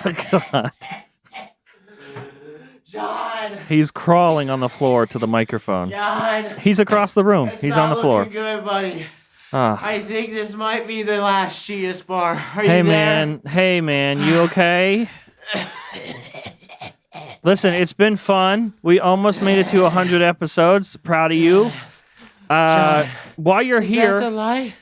God. John. He's crawling on the floor to the microphone. John. He's across the room. He's on the floor. Good, buddy. Ah. I think this might be the last Cheetahs bar. Are Hey you man, you okay? Listen, it's been fun. We almost made it to 100 episodes. Proud of you. While you're here, Is that the light?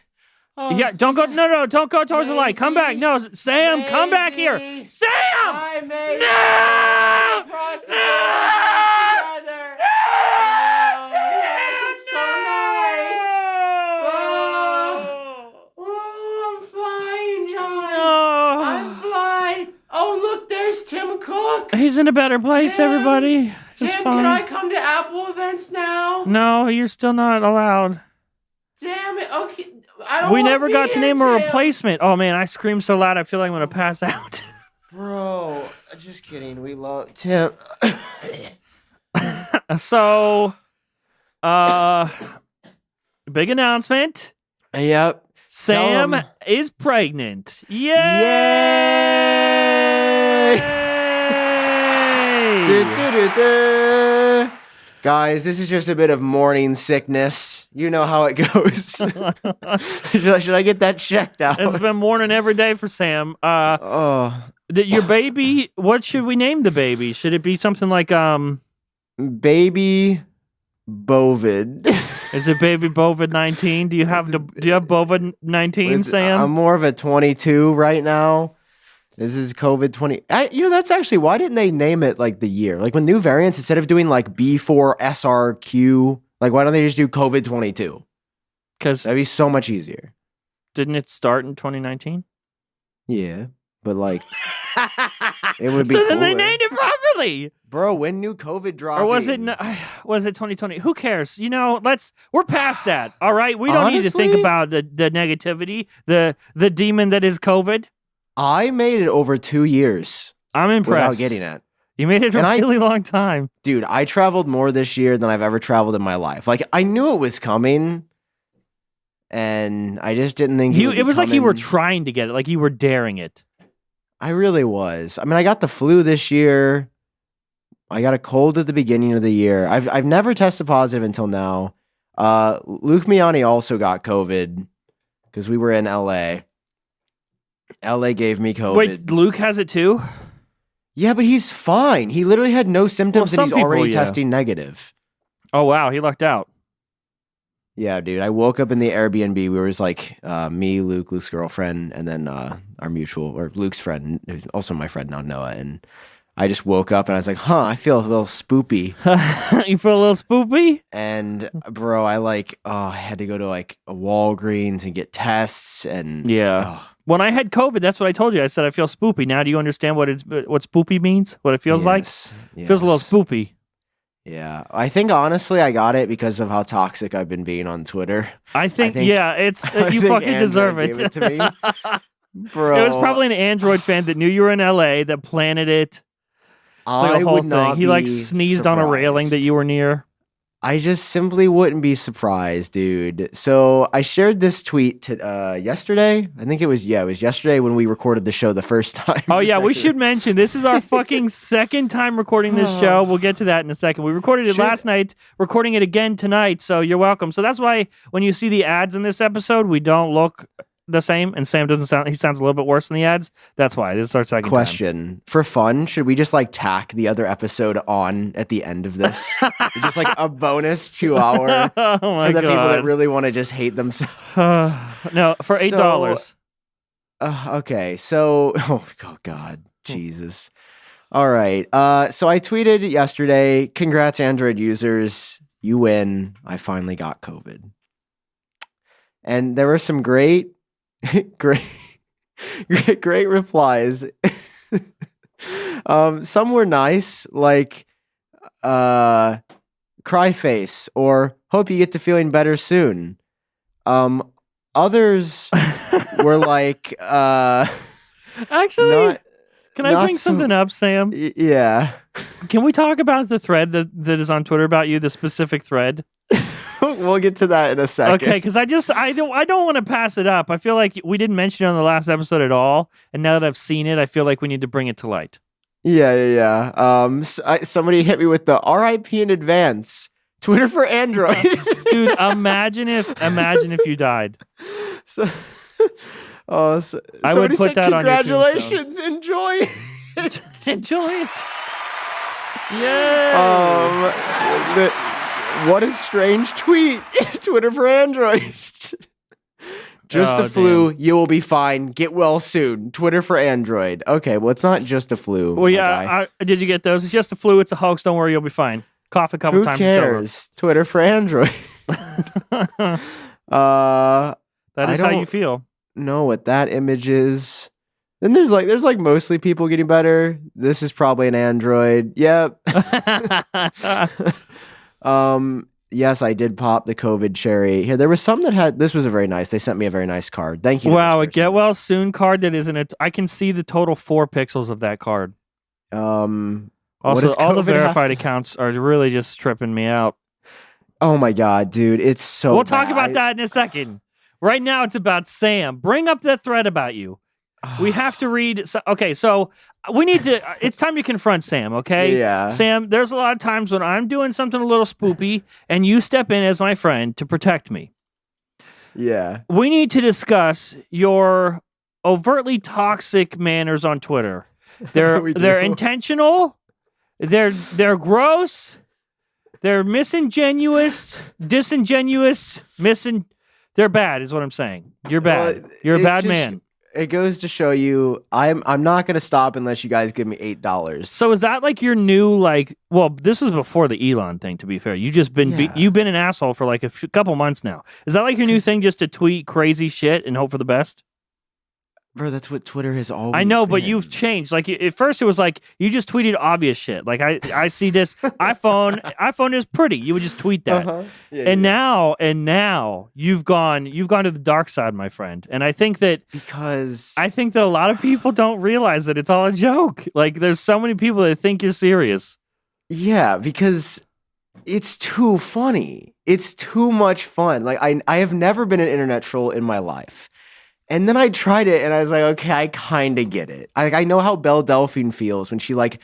Oh, yeah, don't go. No, don't go towards the light. Come back. No, Sam, come back here. Sam! I made No! across the No! together. No! Oh, yes, it's so nice. Oh, I'm flying, John. Oh. I'm flying. Oh, look, there's Tim Cook. He's in a better place, Tim, everybody. It's Tim, fine. can I come to Apple events now? No, you're still not allowed. Damn it. Okay. I don't We wanna never be got to here, name a Tim. replacement. Oh man, I screamed so loud I feel like I'm gonna pass out. Bro, just kidding. We love Tim. So, big announcement. Yep. Sam Tell 'em. is pregnant. Yay! Du-du-du-du. Guys, this is just a bit of morning sickness. You know how it goes. Should I get that checked out? It's been morning every day for Sam. Oh, Your baby, what should we name the baby? Should it be something like, baby Bovid. is it baby Bovid-19? Do you have Bovid-19, Sam? I'm more of a 22 right now. This is COVID 20. That's actually, why didn't they name it like the year? Like when new variants, instead of doing like B4 SRQ, like why don't they just do COVID 22? Because That'd be so much easier. didn't it start in 2019? Yeah, but like, it would be So then they cooler. named it properly. Bro, when new COVID dropped? Or was it 2020? Who cares? We're past that. All right. We don't need to think Honestly? about the negativity, the demon that is COVID. I made it over 2 years I'm impressed. without getting it. You made it a And really long time. Dude, I traveled more this year than I've ever traveled in my life. Like, I knew it was coming, and I just didn't think It was like you were coming. trying to get it, like you were daring it. I really was. I mean, I got the flu this year. I got a cold at the beginning of the year. I've never tested positive until now. Luke Miani also got COVID because we were in LA. LA gave me COVID. Wait, Luke has it too? Yeah, but he's fine. He literally had no symptoms, Well, and some he's people, already yeah. testing negative. Oh wow, he lucked out. Yeah, dude. I woke up in the Airbnb. We were just like me, Luke's girlfriend, and then our mutual, or Luke's friend, who's also my friend now, Noah. And I just woke up and I was like, I feel a little spoopy. You feel a little spoopy? And bro, I had to go to like a Walgreens and get tests. And Yeah. oh, When I had COVID, that's what I told you. I said I feel spoopy. Now, do you understand what spoopy means? What it feels like? yes, It feels a little yes. spoopy. Yeah, I think honestly, I got it because of how toxic I've been being on Twitter. I think I it's think you fucking Android deserve gave it. it to me. Bro, It was probably an Android fan that knew you were in LA that planted it. It's like I a whole would thing. not He like be sneezed on a railing that surprised. you were near. I just simply wouldn't be surprised, dude. So I shared this tweet yesterday. I think it was yesterday when we recorded the show the first time. Oh The yeah, we second- should mention this is our fucking second time recording this show. We'll get to that in a second. We recorded it last night, recording it again tonight, so you're welcome. So that's why when you see the ads in this episode, we don't look the same, and Sam he sounds a little bit worse in the ads. That's why. This is our second time. Question for fun: should we just like tack the other episode on at the end of this? Just like a bonus 2 hour Oh my for the people that God. really want to just hate themselves. No, for $8. Okay, so oh God, Jesus. All right. So I tweeted yesterday, congrats Android users, you win. I finally got COVID. And there were some great replies. Some were nice, like cry face or hope you get to feeling better soon. Others were like Actually, not can I not bring so- something up, Sam? yeah. Can we talk about the thread that is on Twitter about you, the specific thread? We'll get to that in a second. Okay, because I don't want to pass it up. I feel like we didn't mention it on the last episode at all, and now that I've seen it, I feel like we need to bring it to light. Yeah. Somebody hit me with the RIP in advance. Twitter for Android. Dude, imagine if you died. So, I would put that on your congratulations. Enjoy it. Enjoy it. Yay. What a strange tweet. Twitter for Android. Just a flu. Damn. You will be fine. Get well soon. Twitter for Android. Okay, well, it's not just a flu. Well, yeah. Did you get those? It's just a flu. It's a hoax. Don't worry. You'll be fine. Cough a couple times. Who cares? Twitter for Android. That is how you feel. Know what that image is. Then there's like mostly people getting better. This is probably an Android. Yep. Yes, I did pop the COVID cherry. Here, there was some that had. This was a very nice. They sent me a very nice card. Thank you. Wow, a get well soon card that isn't it. I can see the total 4 pixels of that card. Also, all the verified accounts are really just tripping me out. Oh my god, dude, it's so. We'll talk about that in a second. Right now, it's about Sam. Bring up that thread about you. We have to read. So we need to. It's time to confront Sam. Okay. Yeah. Sam, there's a lot of times when I'm doing something a little spoopy, and you step in as my friend to protect me. Yeah. We need to discuss your overtly toxic manners on Twitter. They're intentional. They're gross. They're disingenuous. They're bad, is what I'm saying. You're bad. Well, you're a bad man. It goes to show you, I'm not going to stop unless you guys give me $8. So is that like your new Well, this was before the Elon thing. To be fair, you've been an asshole for like a couple months now. Is that like your new thing, just to tweet crazy shit and hope for the best? Bro, that's what Twitter has always I know, been. but you've changed. Like at first it was like you just tweeted obvious shit. Like I see this iPhone is pretty. You would just tweet that. Now you've gone to the dark side, my friend. And I think that a lot of people don't realize that it's all a joke. Like there's so many people that think you're serious. Yeah, because it's too funny. It's too much fun. Like I have never been an internet troll in my life. And then I tried it, and I was like, okay, I kind of get it. I know how Belle Delphine feels when she, like,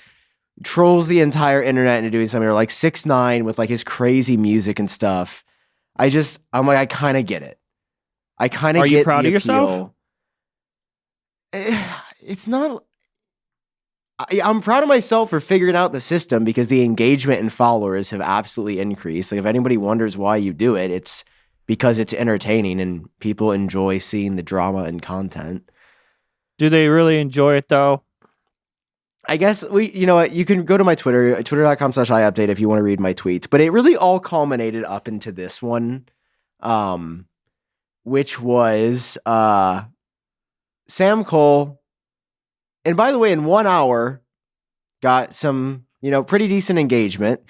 trolls the entire internet into doing something, or, like, 6ix9ine with, like, his crazy music and stuff. I'm like, I kind of get it. I kind of get the appeal. Are you proud of yourself? It's not... I'm proud of myself for figuring out the system, because the engagement and followers have absolutely increased. Like, if anybody wonders why you do it, it's because it's entertaining and people enjoy seeing the drama and content. Do they really enjoy it though? I guess you know what, you can go to my Twitter, twitter.com/iupdate if you want to read my tweets, but it really all culminated up into this one, which was Sam Kohl. And by the way, in 1 hour, got some, pretty decent engagement.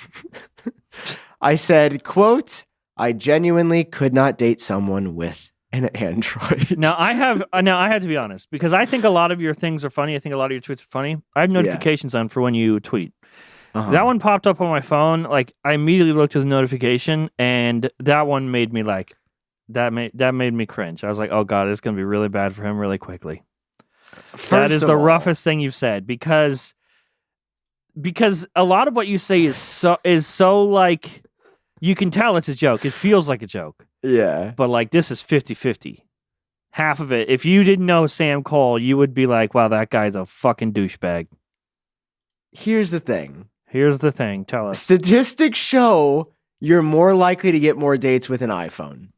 I said, quote, I genuinely could not date someone with an Android. Now I have to be honest, because I think a lot of your things are funny. I think a lot of your tweets are funny. I have notifications on for when you tweet. That one popped up on my phone. Like I immediately looked at the notification, and that one made me that made me cringe. I was like, oh god, it's gonna be really bad for him really quickly. That is the roughest thing you've said, because a lot of what you say is so like. You can tell it's a joke. It feels like a joke. Yeah. But like this is 50-50. Half of it. If you didn't know Sam Kohl, you would be like, wow, that guy's a fucking douchebag. Here's the thing. Tell us. Statistics show you're more likely to get more dates with an iPhone.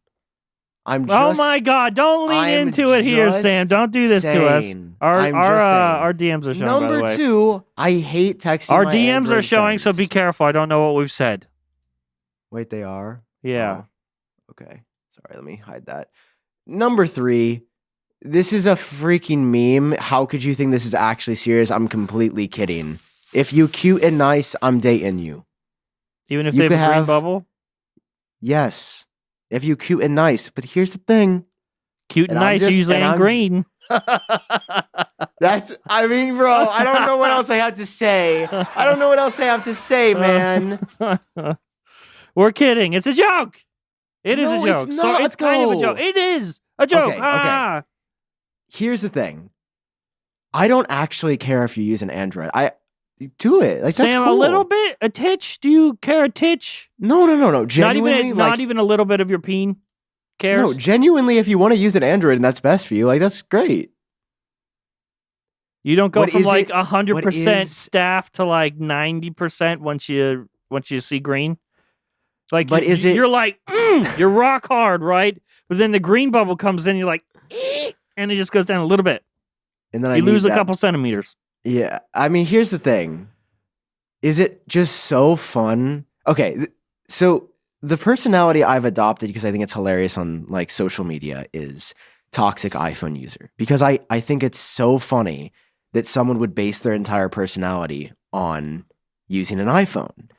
Oh my god, don't lean into it here, Sam. Don't do this to us. Our DMs are showing, Number by the way. 2, I hate texting Our my DMs Android are showing, friends. so be careful. I don't know what we've said. Wait, they are? Yeah. Oh, okay. Sorry, let me hide that. Number 3, this is a freaking meme. How could you think this is actually serious? I'm completely kidding. If you cute and nice, I'm dating you. Even if they have a green bubble? Yes. If you cute and nice. But here's the thing. Cute and nice usually ain't green. Bro, I don't know what else I have to say. Man. We're kidding. It's a joke. It is No, a joke. it's not. So it's kind of a joke. It is a joke. Okay. Here's the thing. I don't actually care if you use an Android. I do it. Like, that's Sam, cool. a little bit? A titch? Do you care a titch? No. Genuinely, Not even a little bit of your peen cares? No, genuinely, if you want to use an Android and that's best for you, like, that's great. You don't go from like 100% What is- staff to like 90% once you see green. Like, But is it- you're like, you're rock hard, right? But then the green bubble comes in, you're like, and it just goes down a little bit. And then you lose a couple centimeters. Yeah. I mean, here's the thing. Is it just so fun? Okay. So the personality I've adopted, because I think it's hilarious on like social media, is toxic iPhone user. Because I think it's so funny that someone would base their entire personality on using an iPhone.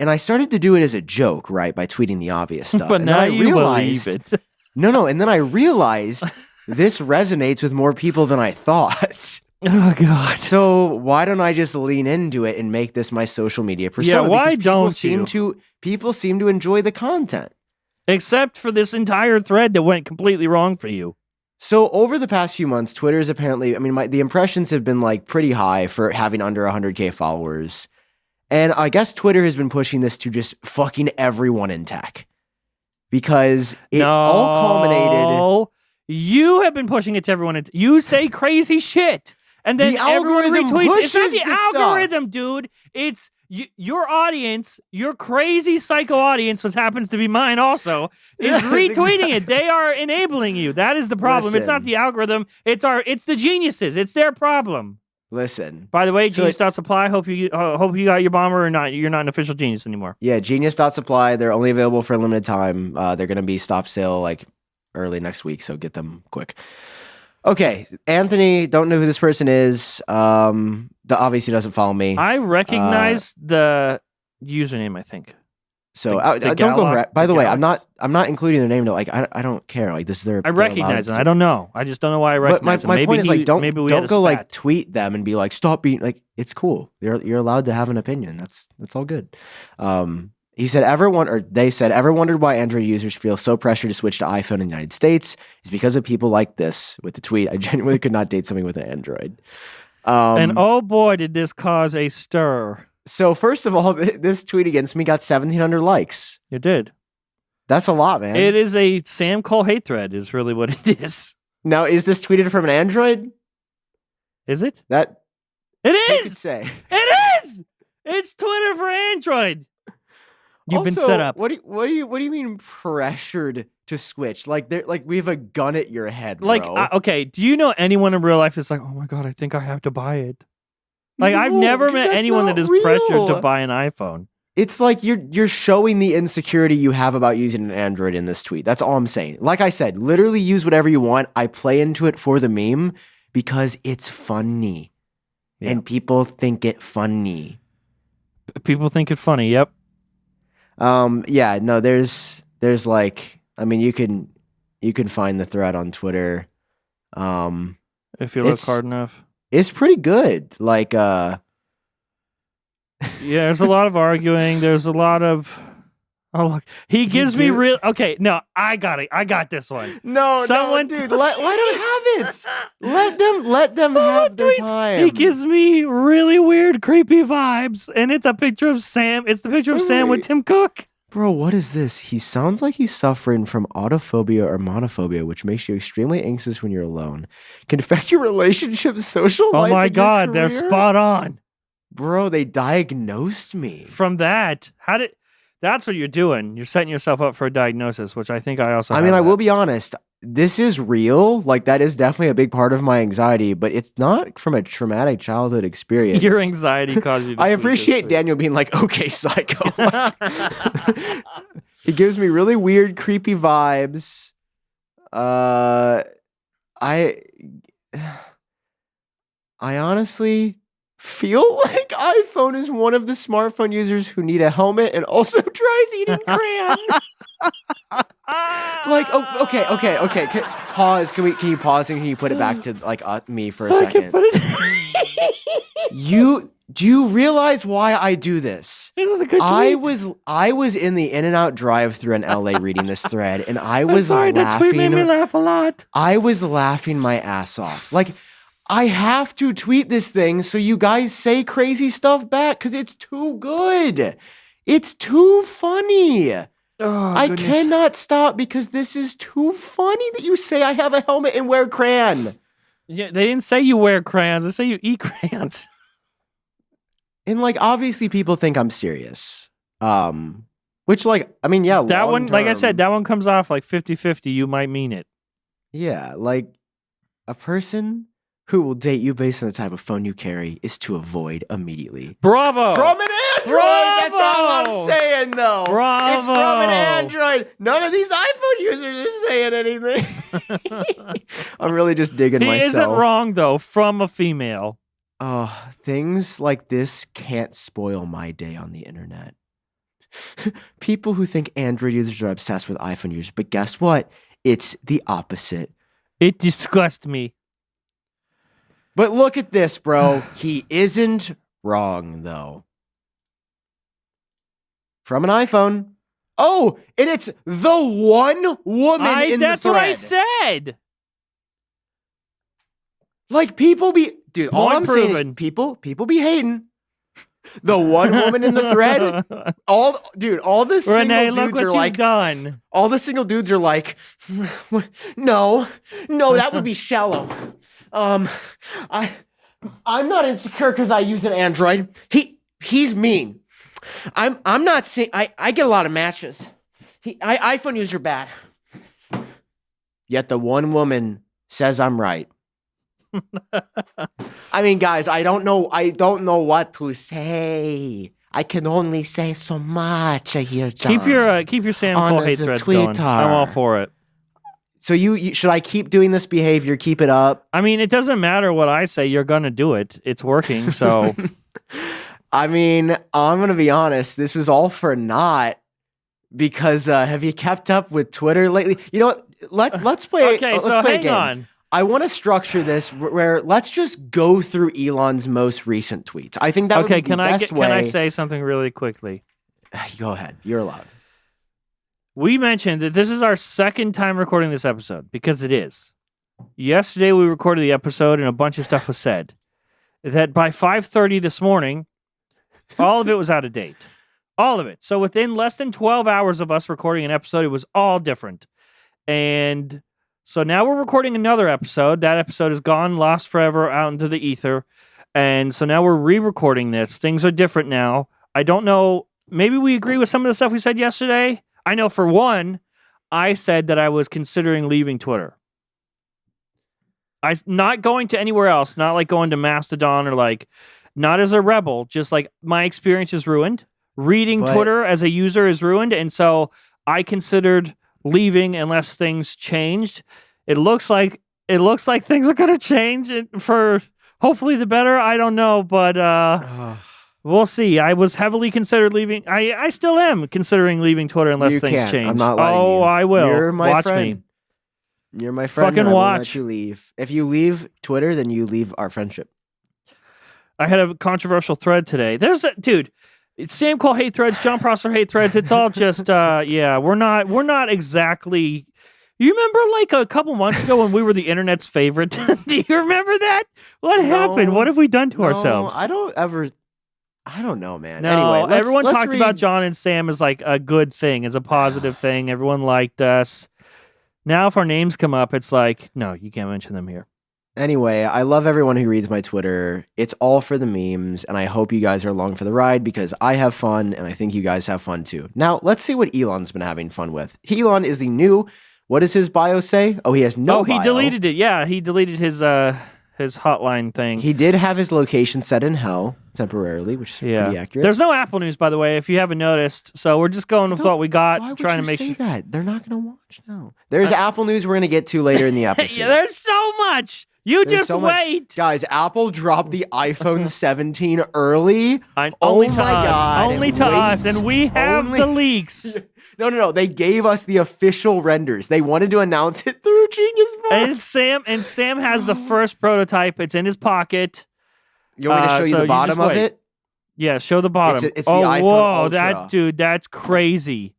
And I started to do it as a joke, right? By tweeting the obvious stuff. But and now then I you realized, believe it. No. And then I realized this resonates with more people than I thought. Oh, God. So why don't I just lean into it and make this my social media persona? Yeah, why Because don't people seem to enjoy the content. Except for this entire thread that went completely wrong for you. So over the past few months, Twitter's apparently, I mean, the impressions have been like pretty high for having under 100K followers. And I guess Twitter has been pushing this to just fucking everyone in tech. Because it all culminated. You have been pushing it to everyone. You say crazy shit. And then The everyone algorithm retweets. It's not pushes the this algorithm, dude. It's your audience, your crazy psycho audience, which happens to be mine also, is Yes, retweeting exactly. it. They are enabling you. That is the problem. It's not Listen. the algorithm. It's the geniuses. It's their problem. Listen. By the way, So Genius.supply, hope you got your bomber or not. You're not an official Genius anymore. Yeah, Genius.supply. They're only available for a limited time. They're going to be stop sale like early next week, so get them quick. Okay, Anthony, don't know who this person is. Obviously doesn't follow me. I recognize the username, I think. So the don't go. Galax- By the way, Galax. I'm not including their name though. Like I don't care. Like this is their. I recognize them. I don't know. I just don't know why I But recognize them. my Maybe point is like don't go like spat. tweet them and be like stop being like it's cool. You're allowed to have an opinion. That's all good. He said, they said, ever wondered why Android users feel so pressured to switch to iPhone in the United States? It's because of people like this. With the tweet, I genuinely could not date something with an Android. And oh boy, did this cause a stir. So first of all, this tweet against me got 1,700 likes. It did. That's a lot, man. It is a Sam Kohl hate thread is really what it is. Now, is this tweeted from an Android? Is it? That It you could is! say. It is! It's Twitter for Android. You've been Also, set up. What do you mean pressured to switch? Like we have a gun at your head, Like, bro. okay, do you know anyone in real life that's like, oh my God, I think I have to buy it? Like, I've No, never because met that's anyone not that is real. pressured to buy an iPhone. It's like you're showing the insecurity you have about using an Android in this tweet. That's all I'm saying. Like I said, literally use whatever you want. I play into it for the meme because it's funny. Yeah. And people think it funny. People think it's funny, yep. Yeah, no, there's like, I mean, you can find the thread on Twitter. If you look hard enough. It's pretty good. Like, Yeah, there's a lot of arguing. There's a lot of. Oh, look. He gives me real. Okay, no, I got it. I got this one. no, dude, let them have it. Let them have their time. He gives me really weird, creepy vibes, and it's a picture of Sam. It's the picture of Sam with Tim Cook. Bro, what is this? He sounds like he's suffering from autophobia or monophobia, which makes you extremely anxious when you're alone. Can affect your relationships, social life. Oh my and your God, they're career. spot on. Bro, they diagnosed me. From that, that's what you're doing. You're setting yourself up for a diagnosis, which I think I also. I mean, I will be honest. This is real. Like, that is definitely a big part of my anxiety, but it's not from a traumatic childhood experience. Your anxiety caused you to I tweet appreciate this Daniel being like, okay, psycho. Like, tweet. he gives me really weird, creepy vibes. I honestly feel like iPhone is one of the smartphone users who need a helmet and also tries eating crayon. Like, oh, okay. Pause. Can you pause and can you put it back to like me for a I can second? put it. Do you realize why I do this? This is a good tweet. I was in the In-N-Out drive-thru in LA reading this thread, and I was sorry, laughing. That tweet made me laugh a lot. I was laughing my ass off. Like, I have to tweet this thing so you guys say crazy stuff back because it's too good. It's too funny. Oh, I cannot stop because this is too funny that you say I have a helmet and wear crayon. Yeah, they didn't say you wear crayons. They say you eat crayons. And like, obviously people think I'm serious. Which like, I mean, yeah. That one, like I said, that one comes off like 50-50. You might mean it. Yeah, like a person who will date you based on the type of phone you carry is to avoid immediately. Bravo! From an Android! Bravo! That's all I'm saying, though. Bravo! It's from an Android. None of these iPhone users are saying anything. I'm really just digging myself. He isn't wrong, though, from a female. Oh, things like this can't spoil my day on the internet. People who think Android users are obsessed with iPhone users, but guess what? It's the opposite. It disgusts me. But look at this, bro. He isn't wrong, though. From an iPhone. Oh, and it's the one woman in the thread. That's what I said. Like, people be... Dude, all I'm saying is people be hating. The one woman in the thread, all the single Renee, dudes look what are like, done. All the single dudes are like, no, that would be shallow. I'm not insecure because I use an Android. He's mean. I'm not saying I get a lot of matches. iPhone user bad. Yet the one woman says I'm right. I mean, guys, I don't know what to say. I can only say so much. I hear John. Keep your Sam Kohl hate threads going. I'm all for it. So you should I keep doing this behavior? Keep it up. I mean, it doesn't matter what I say. You're gonna do it. It's working. So, I mean, I'm gonna be honest. This was all for naught. Because have you kept up with Twitter lately? You know what? Let's play. Okay, let's so play hang a game. on. I want to structure this where let's just go through Elon's most recent tweets. I think that would be the best way. Can I say something really quickly? Go ahead. You're allowed. We mentioned that this is our second time recording this episode because it is. Yesterday we recorded the episode and a bunch of stuff was said. That by 5:30 this morning, all of it was out of date. All of it. So within less than 12 hours of us recording an episode, it was all different. And so now we're recording another episode. That episode is gone, lost forever, out into the ether. And so now we're re-recording this. Things are different now. I don't know. Maybe we agree with some of the stuff we said yesterday. I know for one, I said that I was considering leaving Twitter. Not going to anywhere else, not like going to Mastodon or like, not as a rebel, just like my experience is ruined. Reading Twitter as a user is ruined. And so I considered leaving unless things changed. It looks like things are going to change for hopefully the better. I don't know, but we'll see. I was heavily considered leaving. I still am considering leaving Twitter unless things change. I'm not letting you. I will. You're my watch friend. Me. You're my friend. Fucking and I watch. Won't let you leave. If you leave Twitter, then you leave our friendship. I had a controversial thread today. Dude. It's Sam Kohl hate threads, John Prosser hate threads. It's all just, we're not exactly. You remember like a couple months ago when we were the internet's favorite? Do you remember that? What happened? What have we done to ourselves? I don't know, man. No, anyway, everyone talked about John and Sam as like a good thing, as a positive thing. Everyone liked us. Now, if our names come up, it's like, no, you can't mention them here. Anyway, I love everyone who reads my Twitter. It's all for the memes, and I hope you guys are along for the ride because I have fun, and I think you guys have fun too. Now, let's see what Elon's been having fun with. Elon is the new, what does his bio say? Oh, he has no bio. He deleted it. Yeah, he deleted his hotline thing. He did have his location set in hell temporarily, which is pretty accurate. There's no Apple News, by the way, if you haven't noticed. So we're just going with what we got, trying to make sure that they're not going to watch now. There's Apple News we're going to get to later in the episode. Yeah, there's so much. There's just so wait. Guys, Apple dropped the iPhone 17 early. Only to us, and we have the leaks. No. They gave us the official renders. They wanted to announce it through Genius Box. And Sam has the first prototype. It's in his pocket. You want me to show you the bottom of it? Yeah, show the bottom. It's the iPhone Ultra. That's crazy.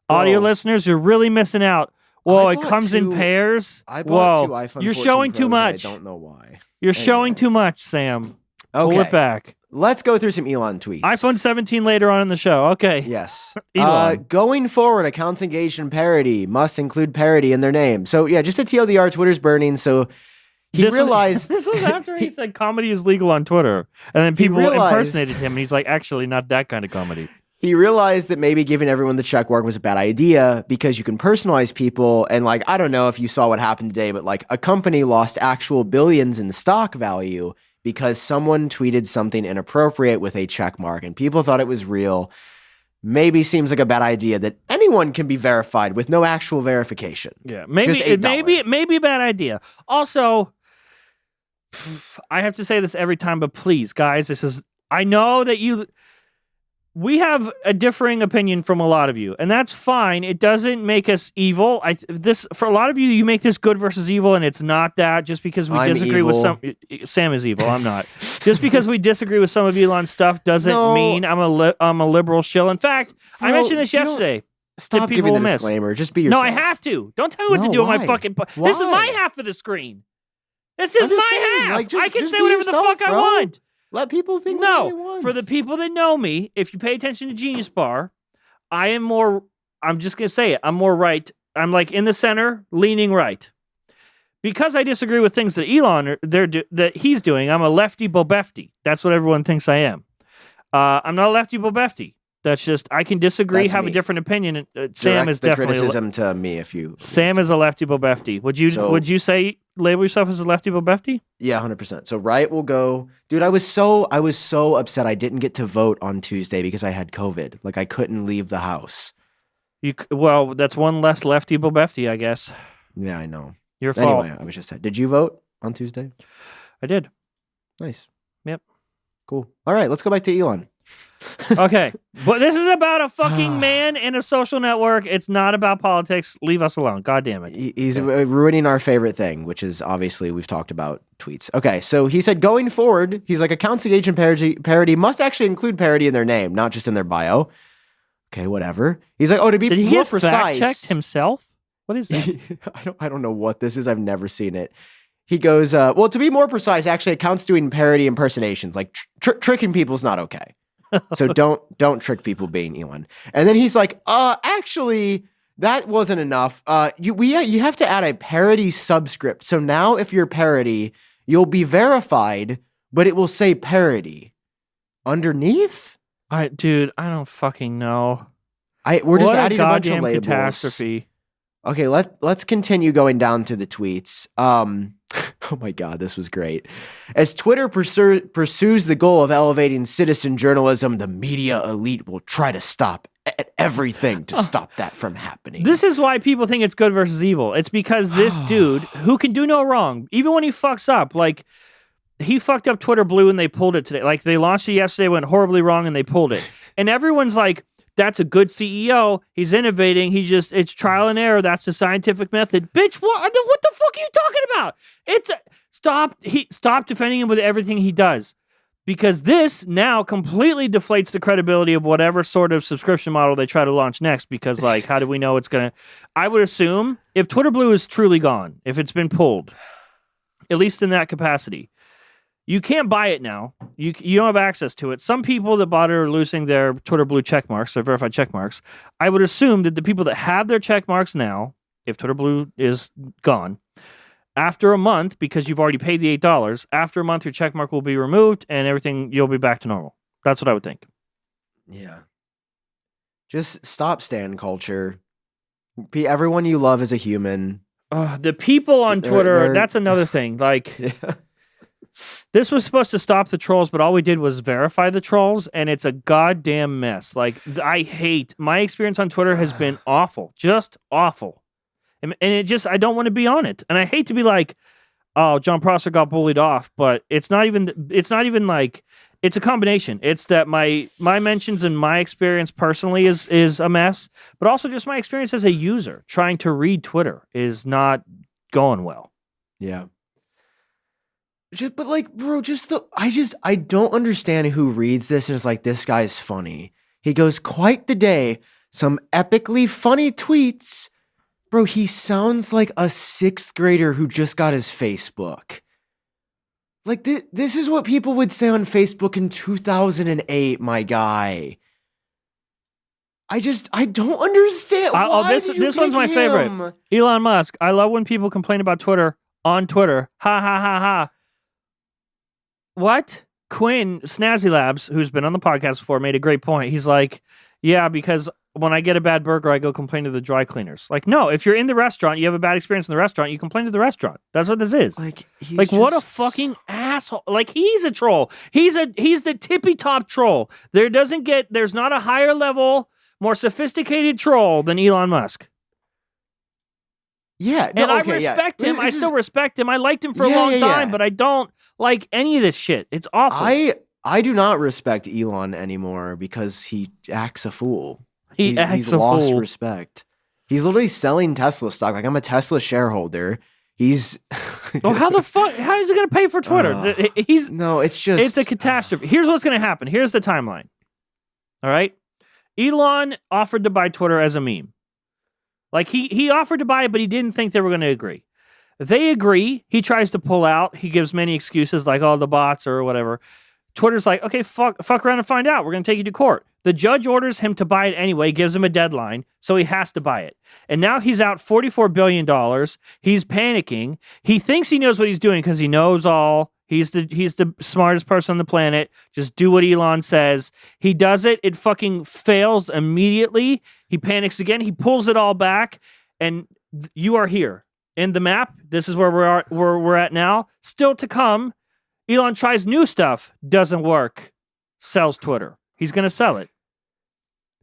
Audio listeners, you're really missing out. Whoa, it comes in pairs. I bought two iPhone 14 you're showing Pros too much. I don't know why. You're showing too much, Sam. Okay. Pull it back. Let's go through some Elon tweets. iPhone 17 later on in the show. Okay. Yes. Elon. Going forward, accounts engaged in parody must include parody in their name. So, yeah, just a TLDR, Twitter's burning. So he realized... This was after he said comedy is legal on Twitter. And then people impersonated him. And he's like, actually, not that kind of comedy. He realized that maybe giving everyone the check mark was a bad idea because you can personalize people. And, like, I don't know if you saw what happened today, but, like, a company lost actual billions in stock value because someone tweeted something inappropriate with a check mark and people thought it was real. Maybe seems like a bad idea that anyone can be verified with no actual verification. Yeah, maybe it may be a bad idea. Also, I have to say this every time, but please, guys, I know that we have a differing opinion from a lot of you, and that's fine. It doesn't make us evil. For a lot of you, you make this good versus evil, and it's not that. Just because we disagree with Sam is evil. I'm not. Just because we disagree with some of Elon's stuff doesn't mean I'm a liberal shill. In fact, I mentioned this yesterday. Stop giving the disclaimer. Just be yourself. No, I have to. Don't tell me what to do with my fucking. This is my half of the screen. This is my half. I can say whatever the fuck I want. Let people think what they want. For the people that know me, if you pay attention to Genius Bar, I'm just going to say it, I'm more right. I'm like in the center, leaning right. Because I disagree with things that Elon, that he's doing, I'm a lefty bobefty. That's what everyone thinks I am. I'm not a lefty bobefty. That's just, I can disagree, have a different opinion. Sam is definitely criticism to me if you... Sam is a lefty bobefty. Would you say, label yourself as a lefty bobefty? Yeah, 100%. So right will go... Dude, I was so upset I didn't get to vote on Tuesday because I had COVID. Like, I couldn't leave the house. Well, that's one less lefty bobefty, I guess. Yeah, I know. Your fault. Anyway, I was just saying. Did you vote on Tuesday? I did. Nice. Yep. Cool. All right, let's go back to Elon. Okay, but this is about a fucking man in a social network. It's not about politics. Leave us alone. God damn it. He's ruining our favorite thing, which is obviously we've talked about tweets. Okay, so he said going forward, he's like accounts engaged in parody must actually include parody in their name, not just in their bio. Okay, whatever. He's like, to be more precise. Fact checked himself? What is that? I don't know what this is. I've never seen it. He goes, to be more precise, actually accounts doing parody impersonations, like tricking people is not okay. So don't trick people being Elon. And then he's like, actually, that wasn't enough. You have to add a parody subscript. So now if you're parody, you'll be verified, but it will say parody underneath. Dude, I don't fucking know. We're just adding a bunch of labels. Catastrophe. Okay, let's continue going down to the tweets. Oh my God, this was great. As Twitter pursues the goal of elevating citizen journalism, the media elite will try to stop at everything to stop that from happening. This is why people think it's good versus evil. It's because this dude, who can do no wrong, even when he fucks up, like he fucked up Twitter Blue and they pulled it today. Like they launched it yesterday, went horribly wrong and they pulled it. And everyone's like, that's a good CEO. He's innovating. It's trial and error. That's the scientific method. Bitch, what the fuck are you talking about? Stop defending him with everything he does. Because this now completely deflates the credibility of whatever sort of subscription model they try to launch next. Because, like, how do we know it's going to... I would assume if Twitter Blue is truly gone, if it's been pulled, at least in that capacity, you can't buy it now. You don't have access to it. Some people that bought it are losing their Twitter Blue check marks, their verified check marks. I would assume that the people that have their check marks now, if Twitter Blue is gone, after a month, because you've already paid the $8, after a month your check mark will be removed and everything, you'll be back to normal. That's what I would think. Yeah. Just stop stan culture. Everyone you love is a human. The people on Twitter, that's another thing. Like... Yeah. This was supposed to stop the trolls, but all we did was verify the trolls, and it's a goddamn mess. Like, my experience on Twitter has been awful, just awful. And it just, I don't want to be on it. And I hate to be like, oh, John Prosser got bullied off, but it's not even like, it's a combination. It's that my mentions and my experience personally is a mess, but also just my experience as a user trying to read Twitter is not going well. Yeah. but like, bro, I don't understand who reads this and is like, this guy's funny. He goes, quite the day, some epically funny tweets. Bro, he sounds like a 6th grader who just got his Facebook. Like, this is what people would say on Facebook in 2008, my guy. I don't understand. This one's my favorite. Elon Musk. I love when people complain about Twitter on Twitter. Ha ha ha ha. What? Quinn Snazzy Labs, who's been on the podcast before, made a great point. He's like, yeah, because when I get a bad burger, I go complain to the dry cleaners. Like, no, if you're in the restaurant, you have a bad experience in the restaurant, you complain to the restaurant. That's what this is. What a fucking asshole. Like, he's a troll. He's the tippy top troll. There's not a higher level, more sophisticated troll than Elon Musk. Yeah, no, and I respect him. I still respect him. I liked him for a long time, but I don't like any of this shit. It's awful. I do not respect Elon anymore because he acts a fool. He's lost respect. He's literally selling Tesla stock. Like, I'm a Tesla shareholder. He's well, how the fuck? How is he going to pay for Twitter? It's a catastrophe. Here's what's going to happen. Here's the timeline. All right, Elon offered to buy Twitter as a meme. Like, he offered to buy it, but he didn't think they were going to agree. They agree. He tries to pull out. He gives many excuses like, the bots or whatever. Twitter's like, okay, fuck around and find out. We're going to take you to court. The judge orders him to buy it anyway, gives him a deadline, so he has to buy it. And now he's out $44 billion. He's panicking. He thinks he knows what he's doing because he knows all. He's the smartest person on the planet. Just do what Elon says. He does it. It fucking fails immediately. He panics again. He pulls it all back. And you are here. In the map, this is where we're at now. Still to come, Elon tries new stuff. Doesn't work. Sells Twitter. He's going to sell it.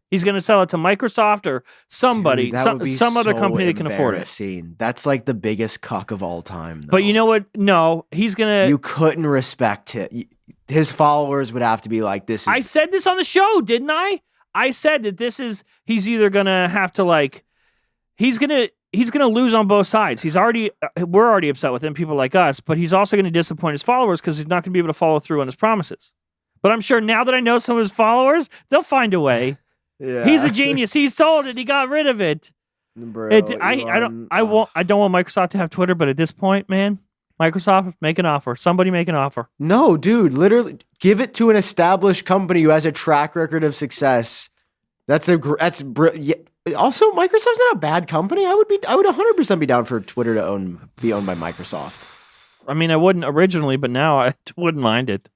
He's going to sell it to Microsoft or somebody, Dude, some other company that can afford it. That's like the biggest cuck of all time, though. But you know what? No, he's going to... You couldn't respect it. His followers would have to be like, this is... I said this on the show, didn't I? I said that he's either going to have to like... He's going to lose on both sides. We're already upset with him, people like us, but he's also going to disappoint his followers because he's not going to be able to follow through on his promises. But I'm sure now that I know some of his followers, they'll find a way. Yeah. He's a genius. He sold it. He got rid of it. Bro, I don't want Microsoft to have Twitter, but at this point, man, Microsoft, make an offer. Somebody make an offer. No, dude, literally give it to an established company who has a track record of success. Also, Microsoft's not a bad company. I would 100% be down for Twitter to be owned by Microsoft. I mean, I wouldn't originally, but now I wouldn't mind it.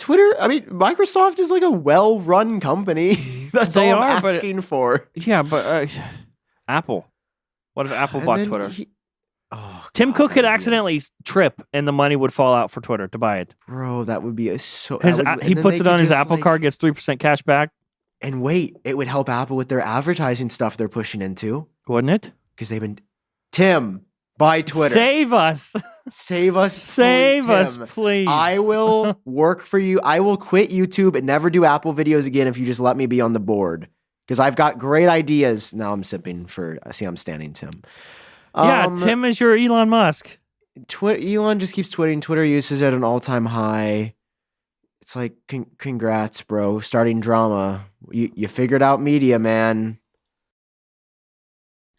Microsoft is like a well-run company. That's all I'm asking for. Yeah, but Apple. What if Apple bought Twitter? Tim Cook could accidentally trip, and the money would fall out for Twitter to buy it. Bro, that would be he puts it on his Apple card, gets 3% cash back. And wait, it would help Apple with their advertising stuff they're pushing into. Wouldn't it? Because they've been... Tim, buy Twitter. Save us. Save us. Save us, please. I will work for you. I will quit YouTube and never do Apple videos again if you just let me be on the board. Because I've got great ideas. Now I'm sipping for... See, I'm standing Tim. Tim is your Elon Musk. Elon just keeps tweeting. Twitter usage at an all-time high. It's like, congrats, bro. Starting drama. You figured out media, man.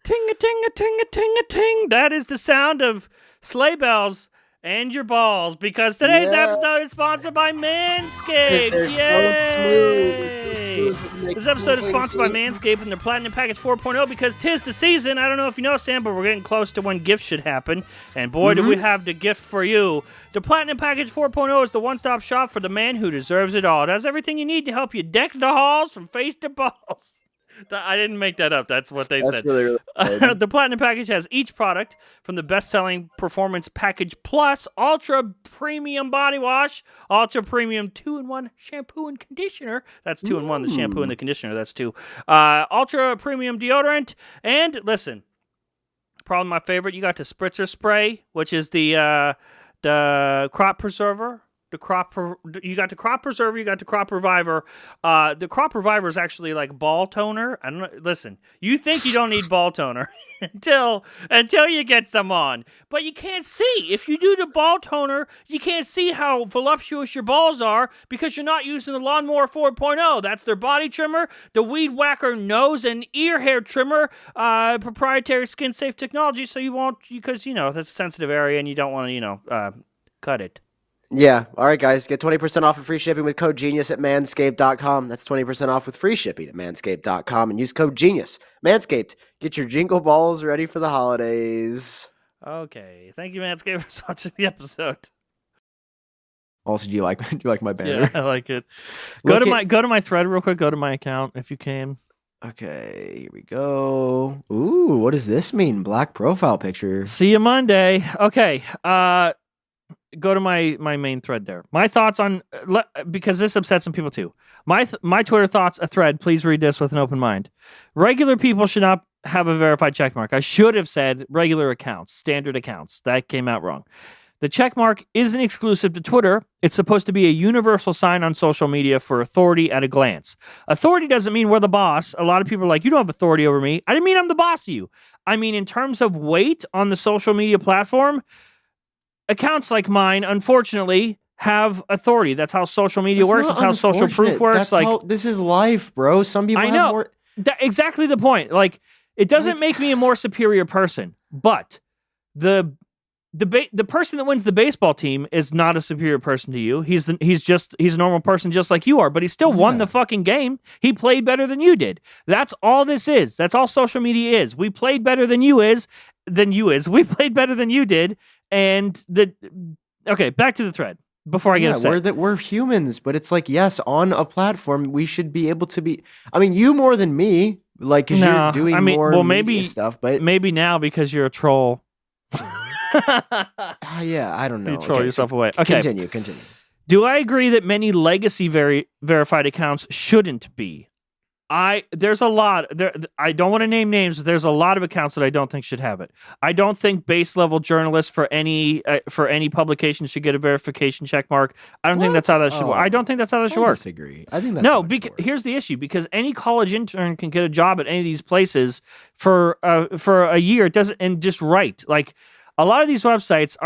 Ting-a-ting-a-ting-a-ting-a-ting. That is the sound of sleigh bells and your balls, because today's episode is sponsored by Manscaped. Yay! This episode is sponsored by Manscaped and their Platinum Package 4.0 because 'tis the season. I don't know if you know, Sam, but we're getting close to when gifts should happen. And boy, do we have the gift for you. The Platinum Package 4.0 is the one-stop shop for the man who deserves it all. It has everything you need to help you deck the halls from face to balls. I didn't make that up. That's what they said. Really good. The Platinum Package has each product from the best-selling Performance Package Plus, Ultra Premium Body Wash, Ultra Premium 2-in-1 Shampoo and Conditioner. That's 2-in-1, the shampoo and the conditioner. That's 2. Ultra Premium Deodorant. And listen, probably my favorite, you got the Spritzer Spray, which is the crop preserver. you got the crop preserver, you got the crop reviver. The crop reviver is actually like ball toner. I don't know. Listen, you think you don't need ball toner until you get some on, but you can't see. If you do the ball toner, you can't see how voluptuous your balls are because you're not using the Lawnmower 4.0. That's their body trimmer, the Weed Whacker nose and ear hair trimmer, proprietary skin safe technology. So you won't, because that's a sensitive area and you don't want to cut it. Yeah. All right, guys. Get 20% off and free shipping with code GENIUS at manscaped.com. That's 20% off with free shipping at manscaped.com and use code GENIUS. Manscaped, get your jingle balls ready for the holidays. Okay. Thank you, Manscaped, for watching the episode. Also, do you like my banner? Yeah, I like it. Go to my thread real quick. Go to my account if you can. Okay, here we go. Ooh, what does this mean? Black profile picture. See you Monday. Okay. Go to my main thread there. My thoughts on, because this upsets some people too. My Twitter thoughts, a thread. Please read this with an open mind. Regular people should not have a verified checkmark. I should have said regular accounts, standard accounts. That came out wrong. The checkmark isn't exclusive to Twitter. It's supposed to be a universal sign on social media for authority at a glance. Authority doesn't mean we're the boss. A lot of people are like, you don't have authority over me. I didn't mean I'm the boss of you. I mean, in terms of weight on the social media platform, accounts like mine, unfortunately, have authority. That's how social media works. That's how social proof works. This is life, bro. Some people have more. Exactly the point. Like, it doesn't make me a more superior person, but the person that wins the baseball team is not a superior person to you. He's a normal person just like you are, but he still won the fucking game. He played better than you did. That's all this is. That's all social media is. We played better than you is. We played better than you did. And okay, back to the thread before I get upset. We're humans, but it's like, yes, on a platform, we should be able to be. I mean, you more than me, like, because you're doing more media stuff. But maybe now because you're a troll. Yeah, I don't know. You troll yourself away. Okay, continue. Do I agree that many legacy verified accounts shouldn't be? There's a lot there. I don't want to name names, but there's a lot of accounts that I don't think should have it. I don't think base level journalists for any publication should get a verification check mark. I don't think that's how that should work. I don't think that's how that should work. I disagree. I think that's here's the issue, because any college intern can get a job at any of these places for a year. It doesn't, and just write. Like, a lot of these websites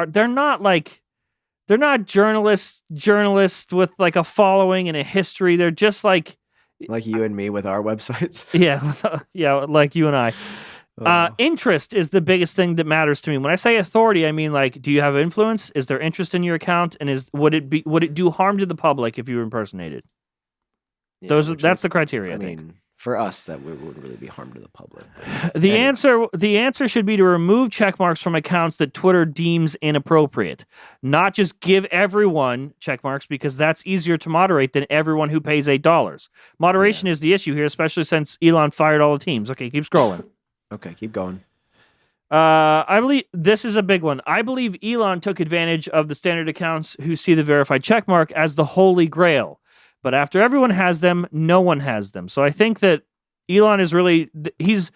they're not journalists with like a following and a history. They're just like you and me with our websites. Yeah, like you and I. Interest is the biggest thing that matters to me. When I say authority, I mean, like, do you have influence? Is there interest in your account? And would it do harm to the public if you were impersonated? Yeah, that's the criteria. I think. For us, that wouldn't really be harm to the public. The answer should be to remove checkmarks from accounts that Twitter deems inappropriate. Not just give everyone checkmarks, because that's easier to moderate than everyone who pays $8. Moderation is the issue here, especially since Elon fired all the teams. Okay, keep scrolling. Okay, keep going. I believe this is a big one. I believe Elon took advantage of the standard accounts who see the verified checkmark as the holy grail. But after everyone has them, no one has them. So I think that Elon is really he's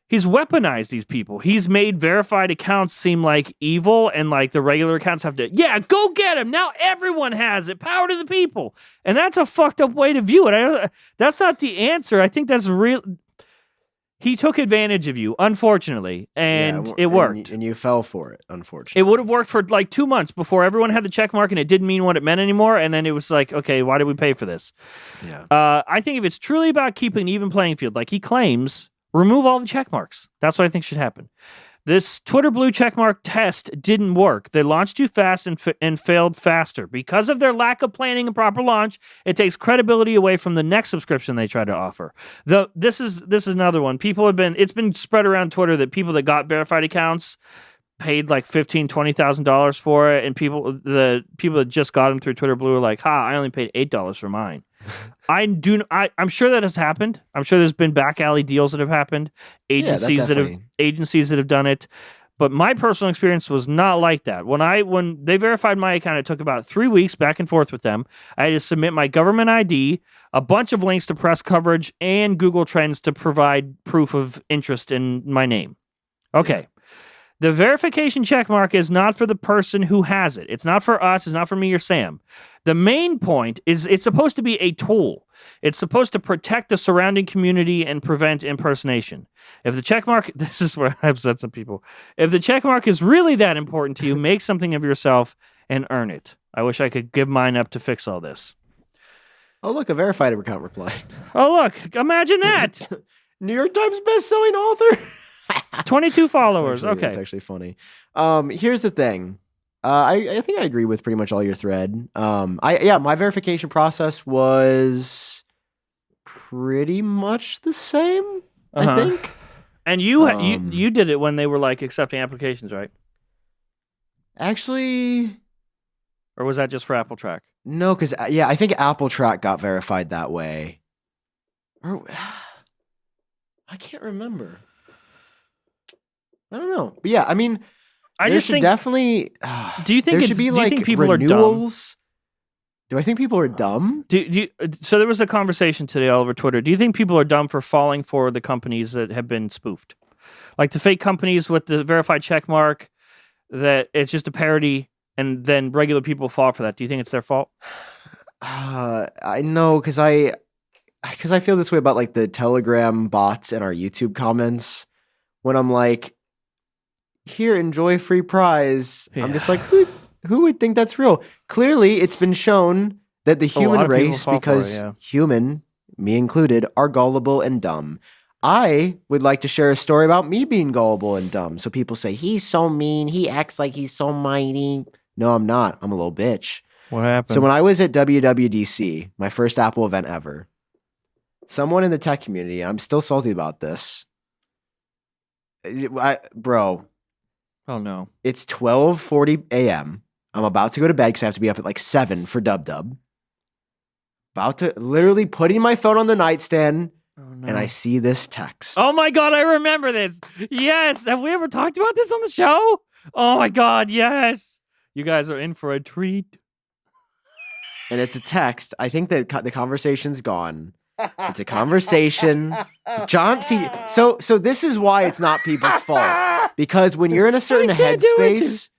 weaponized these people. He's made verified accounts seem like evil, and like the regular accounts have to, go get him. Now everyone has it. Power to the people. And that's a fucked up way to view it. That's not the answer. I think that's real. He took advantage of you, unfortunately, and it worked. And you fell for it, unfortunately. It would have worked for like 2 months before everyone had the check mark and it didn't mean what it meant anymore. And then it was like, okay, why did we pay for this? Yeah. I think if it's truly about keeping an even playing field, like he claims, remove all the check marks. That's what I think should happen. This Twitter blue checkmark test didn't work. They launched too fast and failed faster. Because of their lack of planning and proper launch, it takes credibility away from the next subscription they try to offer. This is another one. It's been spread around Twitter that people that got verified accounts paid like $15,000-$20,000 for it, and the people that just got them through Twitter Blue are like, I only paid $8 for mine. I'm sure that has happened. I'm sure there's been back alley deals that have happened, agencies that have done it. But my personal experience was not like that. When they verified my account, it took about 3 weeks back and forth with them. I had to submit my government ID, a bunch of links to press coverage, and Google Trends to provide proof of interest in my name. Okay. The verification check mark is not for the person who has it. It's not for us. It's not for me or Sam. The main point is it's supposed to be a tool. It's supposed to protect the surrounding community and prevent impersonation. If the check mark, this is where I upset some people. If the check mark is really that important to you, make something of yourself and earn it. I wish I could give mine up to fix all this. Oh, look, a verified account replied. Oh, look, imagine that. New York Times bestselling author. 22 followers. Okay. That's actually funny. Here's the thing. I think I agree with pretty much all your thread. My verification process was pretty much the same, I think. And you did it when they were like accepting applications, right? Actually, or was that just for Apple Track? No, because I think Apple Track got verified that way. Or I can't remember. I don't know, but yeah, I mean, there should definitely. Do you think there should be like people renewals? Do I think people are dumb? So there was a conversation today all over Twitter. Do you think people are dumb for falling for the companies that have been spoofed, like the fake companies with the verified check mark? That it's just a parody, and then regular people fall for that. Do you think it's their fault? I know because I feel this way about like the Telegram bots and our YouTube comments when I'm like, here, enjoy free prize. Yeah. I'm just like, who would think that's real? Clearly, it's been shown that the human race, because human, me included, are gullible and dumb. I would like to share a story about me being gullible and dumb. So people say, he's so mean. He acts like he's so mighty. No, I'm not. I'm a little bitch. What happened? So when I was at WWDC, my first Apple event ever, someone in the tech community, I'm still salty about this. Bro. Oh, no. It's 12:40 a.m. I'm about to go to bed because I have to be up at like 7 for Dub. About to literally putting my phone on the nightstand, and I see this text. Oh, my God. I remember this. Yes. Have we ever talked about this on the show? Oh, my God. Yes. You guys are in for a treat. And it's a text. I think that the conversation's gone. It's a conversation. Jon, see, so this is why it's not people's fault. Because when you're in a certain headspace,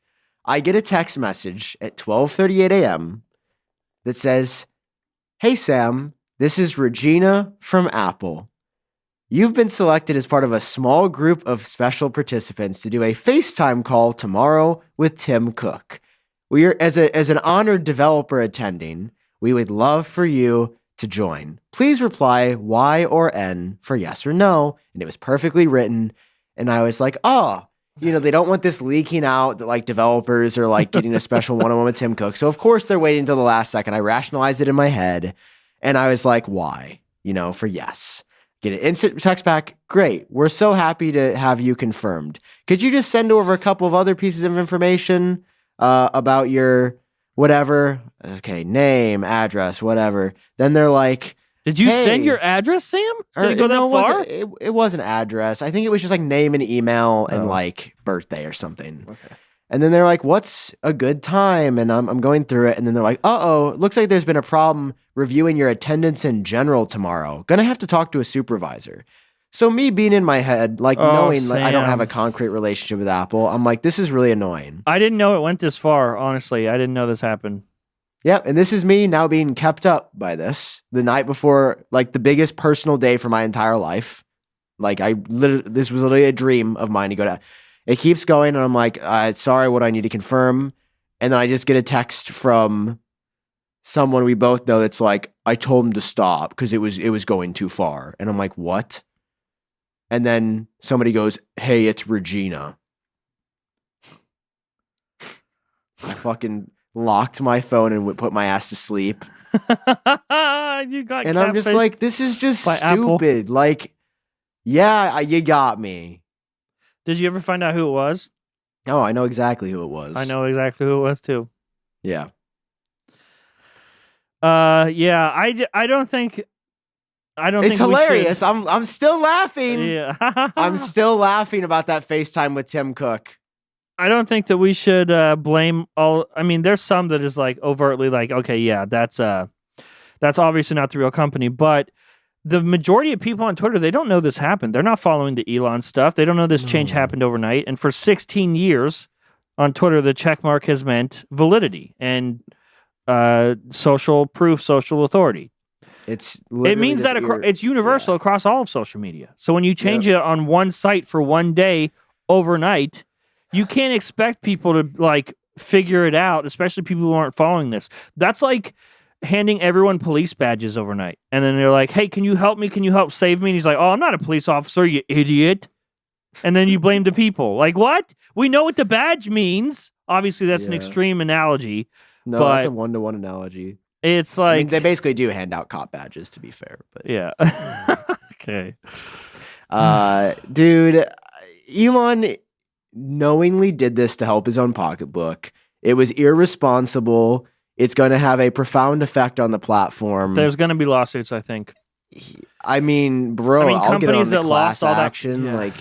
I get a text message at 12:38 a.m. that says, "Hey Sam, this is Regina from Apple. You've been selected as part of a small group of special participants to do a FaceTime call tomorrow with Tim Cook. We are as an honored developer attending. We would love for you to join. Please reply Y or N for yes or no." And it was perfectly written. And I was like, oh, they don't want this leaking out that like developers are like getting a special one-on-one with Tim Cook. So of course they're waiting until the last second. I rationalized it in my head. And I was like, Y, for yes. Get an instant text back. Great. We're so happy to have you confirmed. Could you just send over a couple of other pieces of information about your whatever? Okay, name, address, whatever. Then they're like, did you send your address, Sam? Did it go that far? It wasn't address. I think it was just like name and email and like birthday or something. Okay. And then they're like, what's a good time? And I'm going through it. And then they're like, looks like there's been a problem reviewing your attendance in general tomorrow. Gonna have to talk to a supervisor. So me being in my head, like knowing like I don't have a concrete relationship with Apple, I'm like, this is really annoying. I didn't know it went this far, honestly. I didn't know this happened. Yep, and this is me now being kept up by this the night before, like the biggest personal day for my entire life. Like this was literally a dream of mine to go to. It keeps going, and I'm like, sorry, what do I need to confirm? And then I just get a text from someone we both know that's like, I told him to stop because it was going too far. And I'm like, what? And then somebody goes, hey, it's Regina. I fucking locked my phone and put my ass to sleep. You got and I'm just like, this is just stupid. Apple. Like, yeah, you got me. Did you ever find out who it was? Oh, I know exactly who it was. I know exactly who it was too. Yeah. Yeah. I don't think. It's hilarious. I'm still laughing. Yeah. I'm still laughing about that FaceTime with Tim Cook. I don't think that we should blame all. I mean, there's some that is like overtly like, okay, yeah, that's obviously not the real company, but the majority of people on Twitter, they don't know this happened. They're not following the Elon stuff. They don't know this change happened overnight. And for 16 years on Twitter, the check mark has meant validity and social proof, social authority. It means that it's universal across all of social media. So when you change it on one site for one day overnight, you can't expect people to like figure it out, especially people who aren't following this. That's like handing everyone police badges overnight. And then they're like, hey, can you help me? Can you help save me? And he's like, oh, I'm not a police officer, you idiot. And then you blame the people. Like, what? We know what the badge means. Obviously, that's an extreme analogy. No, that's a one-to-one analogy. It's like... I mean, they basically do hand out cop badges, to be fair. But yeah. Okay. Dude, Elon knowingly did this to help his own pocketbook. It was irresponsible. It's going to have a profound effect on the platform. There's going to be lawsuits, I think. I mean, bro, I'll get on the class action. Yeah. Like,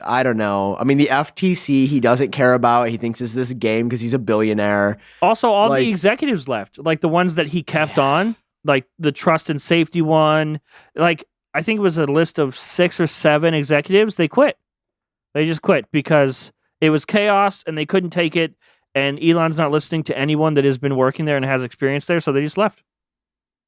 I don't know. I mean, the FTC, he doesn't care about. He thinks it's this game because he's a billionaire. Also, all the executives left, like the ones that he kept on, like the trust and safety one. Like, I think it was a list of 6 or 7 executives. They quit. They just quit because it was chaos and they couldn't take it. And Elon's not listening to anyone that has been working there and has experience there, so they just left.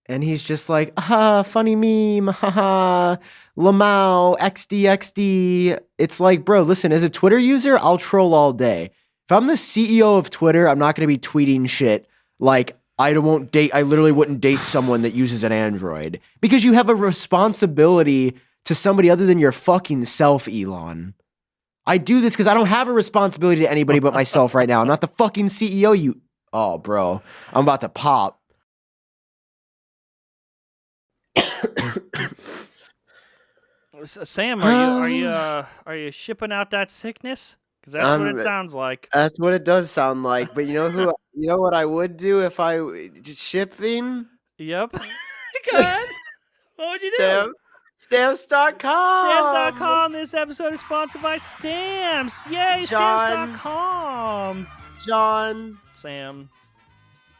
And he's just like, funny meme, haha, Lamau, XD. It's like, bro, listen, as a Twitter user, I'll troll all day. If I'm the CEO of Twitter, I'm not going to be tweeting shit like, I literally wouldn't date someone that uses an Android. Because you have a responsibility to somebody other than your fucking self, Elon. I do this because I don't have a responsibility to anybody but myself right now. I'm not the fucking CEO, Oh, bro. I'm about to pop. Sam, are you shipping out that sickness? Because that's what it sounds like. That's what it does sound like. But you know what I would do if I just shipping? Yep. Good. What would you do? Stamps.com. Stamps.com. This episode is sponsored by Stamps. Yay, Stamps.com. John. Sam.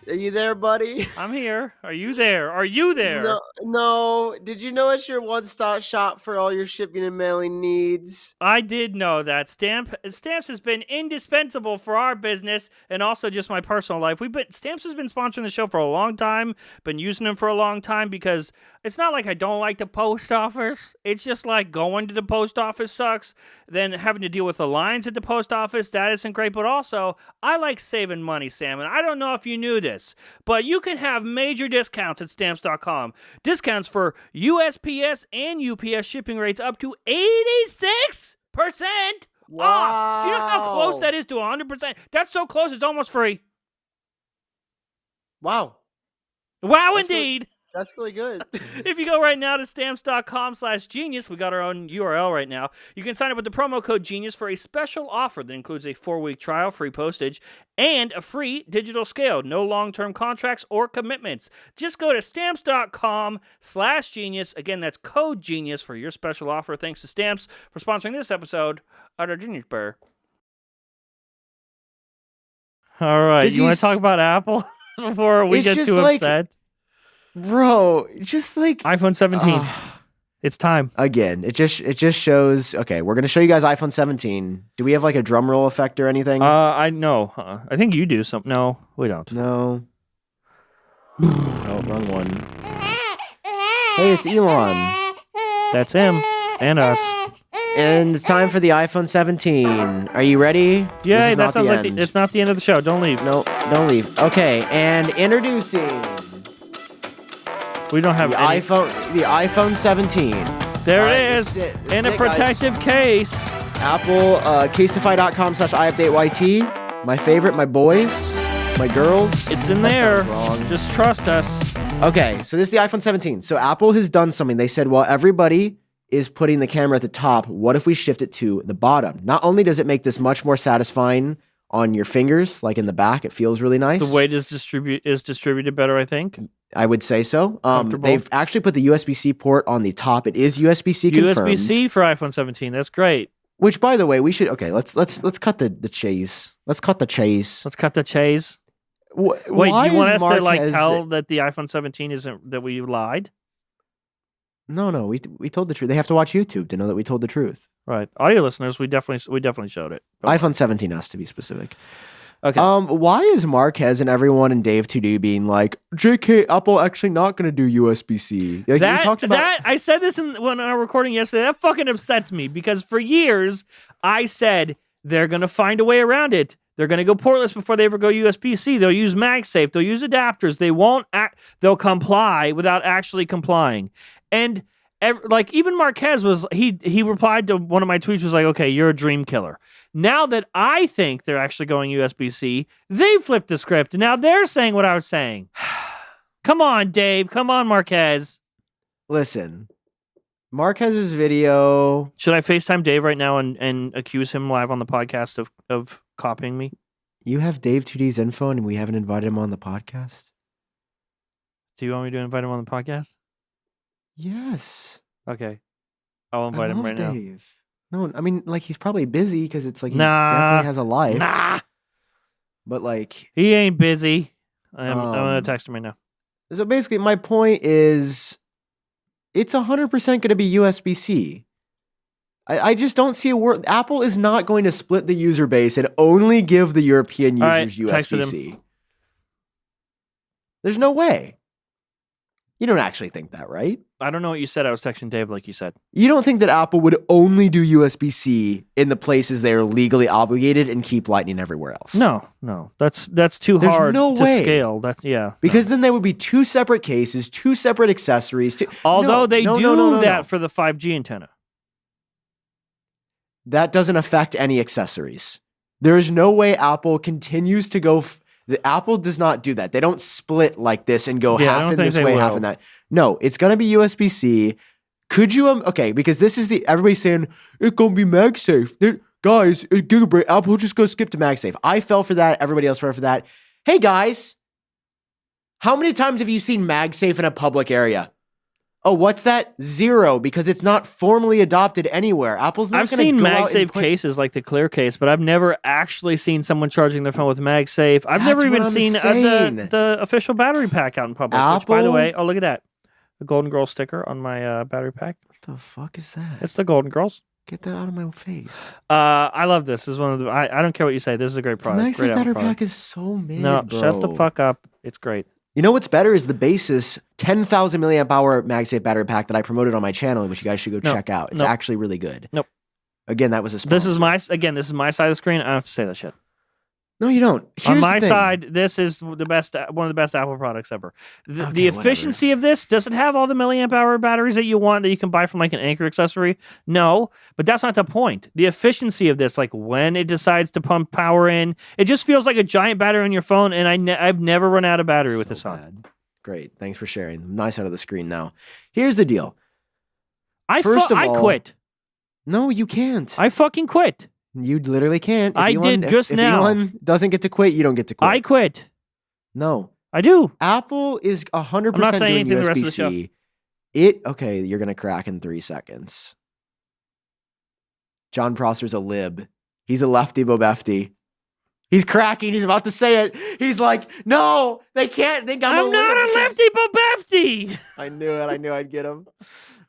Are you there, buddy? I'm here. Are you there? Are you there? No. Did you know it's your one-stop shop for all your shipping and mailing needs? I did know that. Stamps has been indispensable for our business and also just my personal life. Stamps has been sponsoring the show for a long time, been using them for a long time because it's not like I don't like the post office. It's just like going to the post office sucks. Then having to deal with the lines at the post office, that isn't great. But also, I like saving money, Sam. And I don't know if you knew this, but you can have major discounts at Stamps.com. Discounts for USPS and UPS shipping rates up to 86% off. Do you know how close that is to 100%? That's so close, it's almost free. Wow. Wow, indeed. That's really good. If you go right now to stamps.com/genius, we got our own URL right now. You can sign up with the promo code GENIUS for a special offer that includes a 4-week trial, free postage, and a free digital scale. No long-term contracts or commitments. Just go to stamps.com/genius. Again, that's code GENIUS for your special offer. Thanks to Stamps for sponsoring this episode of our Genius Bear. All right, you want to talk about Apple before we get too upset? Bro, just like iPhone 17. It's time. Again, it just shows. Okay, we're gonna show you guys iPhone 17. Do we have like a drum roll effect or anything? I know. I think you do something. No, we don't. No. Oh, wrong one. Hey, it's Elon. That's him and us. And it's time for the iPhone 17. Are you ready? Yeah, that sounds like it's not the end of the show. Don't leave. No, don't leave. Okay, and introducing. We don't have the iPhone 17. There it is, in a protective case. Apple, casetify.com/iupdateyt. My favorite, my boys, my girls. It's in there. Just trust us. Okay, so this is the iPhone 17. So Apple has done something. They said, well, everybody is putting the camera at the top. What if we shift it to the bottom? Not only does it make this much more satisfying on your fingers, like in the back, it feels really nice. The weight is distributed better, I think. I would say so. They've actually put the USB-C port on the top. It is USB-C confirmed. USB-C for iPhone 17. That's great. Which, by the way, we should. Okay, let's cut the chase. Let's cut the chase. Let's cut the chase. Wait, do you want us to tell that the iPhone 17 isn't that we lied? No, we told the truth. They have to watch YouTube to know that we told the truth. Right. Audio listeners, we definitely showed it. iPhone 17s to be specific. Okay. Why is Marquez and everyone and Dave 2D being like, JK, Apple actually not going to do USB-C? Like, that, we talked about that I said this when I was recording yesterday. That fucking upsets me because for years I said they're going to find a way around it. They're going to go portless before they ever go USB-C. They'll use MagSafe. They'll use adapters. They'll comply without actually complying. And like even Marquez he replied to one of my tweets was like, okay, you're a dream killer. Now that I think they're actually going USB-C, they flipped the script. And now they're saying what I was saying. Come on, Dave. Come on, Marquez. Listen, Marquez's video. Should I FaceTime Dave right now and accuse him live on the podcast of copying me? You have Dave 2D's info and we haven't invited him on the podcast? Do you want me to invite him on the podcast? Yes. Okay. I'll invite him right Dave. No, I mean, like, he's probably busy because it's like he Nah. definitely has a life. Nah. But, like... He ain't busy. I'm going to text him right now. So, basically, my point is it's 100% going to be USB-C. I just don't see a word... Apple is not going to split the user base and only give the European users USB-C. There's no way. You don't actually think that, right? I don't know what you said. I was texting Dave like you said. You don't think that Apple would only do USB-C in the places they are legally obligated and keep Lightning everywhere else? No. That's too hard to scale. Because then there would be two separate cases, two separate accessories. Although they do that for the 5G antenna. That doesn't affect any accessories. There is no way Apple continues to go... Apple does not do that. They don't split like this and go half in this way, half in that. No, it's going to be USB-C. Could you... okay, because this is everybody's saying, it's going to be MagSafe. Guys, Gigabyte, Apple just go skip to MagSafe. I fell for that. Everybody else fell for that. Hey, guys, how many times have you seen MagSafe in a public area? Oh, what's that? 0, because it's not formally adopted anywhere. Apple's not going to go out and I've seen MagSafe cases like the Clear case, but I've never actually seen someone charging their phone with MagSafe. I've never even seen the official battery pack out in public. Which, by the way, oh, look at that. The Golden Girls sticker on my battery pack. What the fuck is that? It's the Golden Girls. Get that out of my face. I love this. This is one of the... I don't care what you say. This is a great product. The MagSafe battery pack is so mid, No, bro. shut the fuck up. It's great. You know what's better is the Basis 10,000 milliamp hour MagSafe battery pack that I promoted on my channel, which you guys should go check out. It's actually really good. Nope. Again, that was a sponsor. This is my side of the screen. I don't have to say that shit. No, you don't. On my side, this is one of the best Apple products ever. The efficiency of this, does it have all the milliamp hour batteries that you want that you can buy from like an Anchor accessory? No, but that's not the point. The efficiency of this, like when it decides to pump power in, it just feels like a giant battery on your phone, and I've never run out of battery with this on. Great, thanks for sharing. Nice out of the screen now. Here's the deal. I quit. No, you can't. I fucking quit. You literally can't. I did just now. If Elon doesn't get to quit, you don't get to quit. I quit. No. I do. Apple is 100% I'm not saying doing anything USB-C. the rest of the show. Okay, you're going to crack in 3 seconds. John Prosser's a lib. He's a lefty bobefty. He's cracking. He's about to say it. He's like, no, they can't think I'm not a lefty bobefty. I knew it. I knew I'd get him.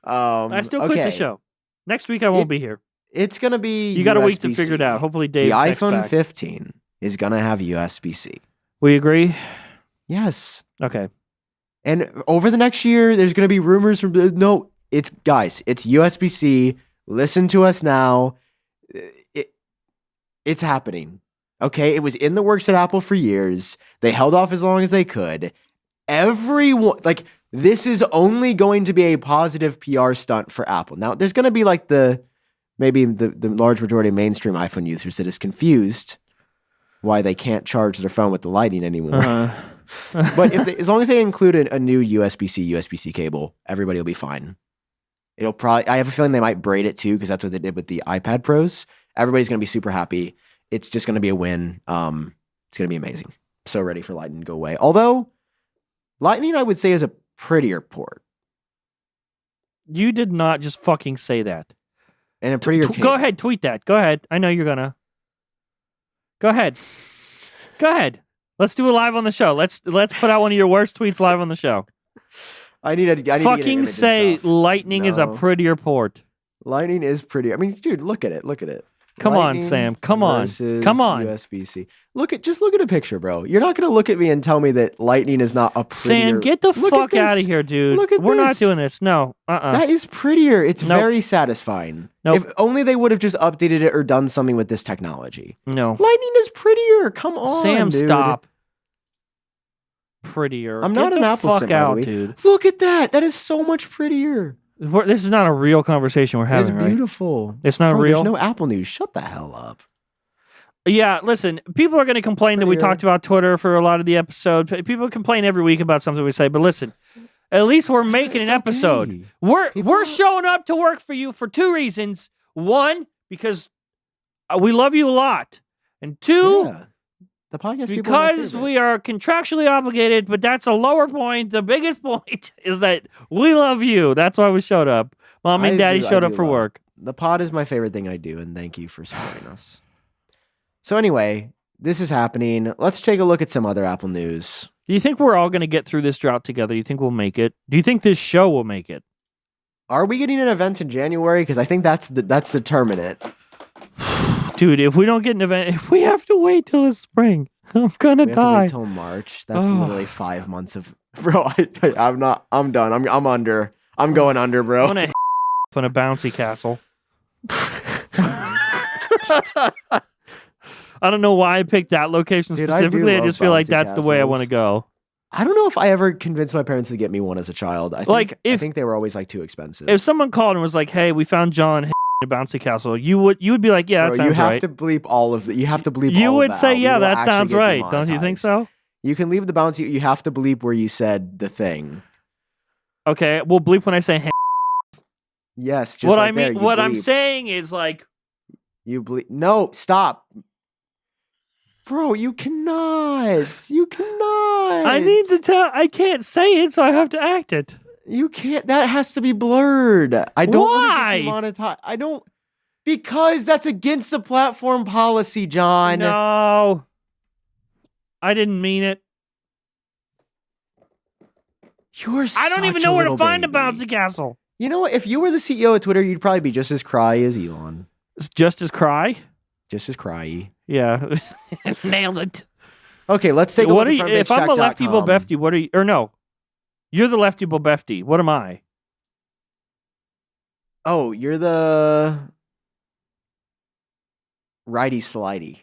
I still quit the show. Next week I won't be here. It's going to be You got a week to figure it out. Hopefully Dave The iPhone 15 is going to have USB-C. We agree? Yes. Okay. And over the next year, there's going to be rumors from... No, it's USB-C. Listen to us now. It's happening. Okay? It was in the works at Apple for years. They held off as long as they could. Everyone... this is only going to be a positive PR stunt for Apple. Now, there's going to be maybe the large majority of mainstream iPhone users that is confused why they can't charge their phone with the Lightning anymore. But as long as they include a new USB-C cable, everybody will be fine. It'll probably... I have a feeling they might braid it too, because that's what they did with the iPad Pros. Everybody's going to be super happy. It's just going to be a win. It's going to be amazing. So ready for Lightning to go away. Although, Lightning, I would say, is a prettier port. You did not just fucking say that. And a prettier cable. Go ahead, tweet that. Go ahead. I know you're gonna. Go ahead. Go ahead. Let's do it live on the show. Let's put out one of your worst tweets live on the show. I need to get an Fucking image and say stuff. Lightning is a No. prettier port. Lightning is pretty. I mean, dude, look at it. Look at it. Come on, Lightning Sam. Come on. versus Come on. USBC. Just look at a picture, bro. You're not gonna look at me and tell me that Lightning is not a prettier. Sam, get the Look at fuck out of this. here, dude. Look at We're not this. doing this. No. That is prettier. It's Nope. very satisfying. Nope. If only they would have just updated it or done something with this technology. No. Lightning is prettier. Come on, Sam, dude. stop. Prettier. I'm Get not an the Apple fuck simp, by the out, way. dude. Look at that. That is so much prettier. This is not a real conversation we're It's having, right? beautiful. It's not Bro, real. There's no Apple news. Shut the hell up. Yeah, listen, people are going to complain that we Prettier. talked about Twitter for a lot of the episode. People complain every week about something we say, but listen, at least we're making It's an episode. okay. We're People- showing up to work for you for two reasons. One, because we love you a lot. And two, Yeah. The podcast people are my because favorite. we are contractually obligated, but that's a lower point. The biggest point is that we love you. That's why we showed up. Mom and Daddy showed up for love- work. The pod is my favorite thing I do, and thank you for supporting us. So anyway, this is happening. Let's take a look at some other Apple news. Do you think we're all going to get through this drought together? You think we'll make it? Do you think this show will make it? Are we getting an event in January? Because I think that's determinate. Dude, if we don't get an event, if we have to wait till it's spring, I'm going to We have to die. wait till March. That's Oh. literally 5 months of. Bro, I'm not. I'm done. I'm under. I'm going under, I'm bro. going to on a bouncy castle. I don't know why I picked that location Dude, I do specifically. I love just feel like bouncy that's the way I castles. want to go. I don't know if I ever convinced my parents to get me one as a child. I think they were always like too expensive. If someone called and was like, "Hey, we found John in a bouncy castle," you would be like, "Yeah, that Bro, sounds you have right." to bleep all of the. You have to bleep. You all would of say, out. We "Yeah, will that actually sounds get right." Don't you think demonetized. so? You can leave the bouncy. You have to bleep where you said the thing. Okay, we'll bleep when I say. Yes. Just What like I mean, there, you what I'm bleeped. saying is like, You bleep. No, stop. Bro, you cannot. You cannot. I need to tell. I can't say it, so I have to act it. You can't. That has to be blurred. I don't want Why? to get demonetized. I don't. Because that's against the platform policy, John. No, I didn't mean it. You're I don't even such know where to little find a baby. bouncy castle. You know what? If you were the CEO of Twitter, you'd probably be just as cry as Elon. It's just as cry. Just as cryy. Yeah, nailed it. Okay, let's take a What look are you? at If I'm a lefty FromBigCheck.com. Bobefty, what are you? Or no, you're the lefty Bobefty. What am I? Oh, you're the righty slidey.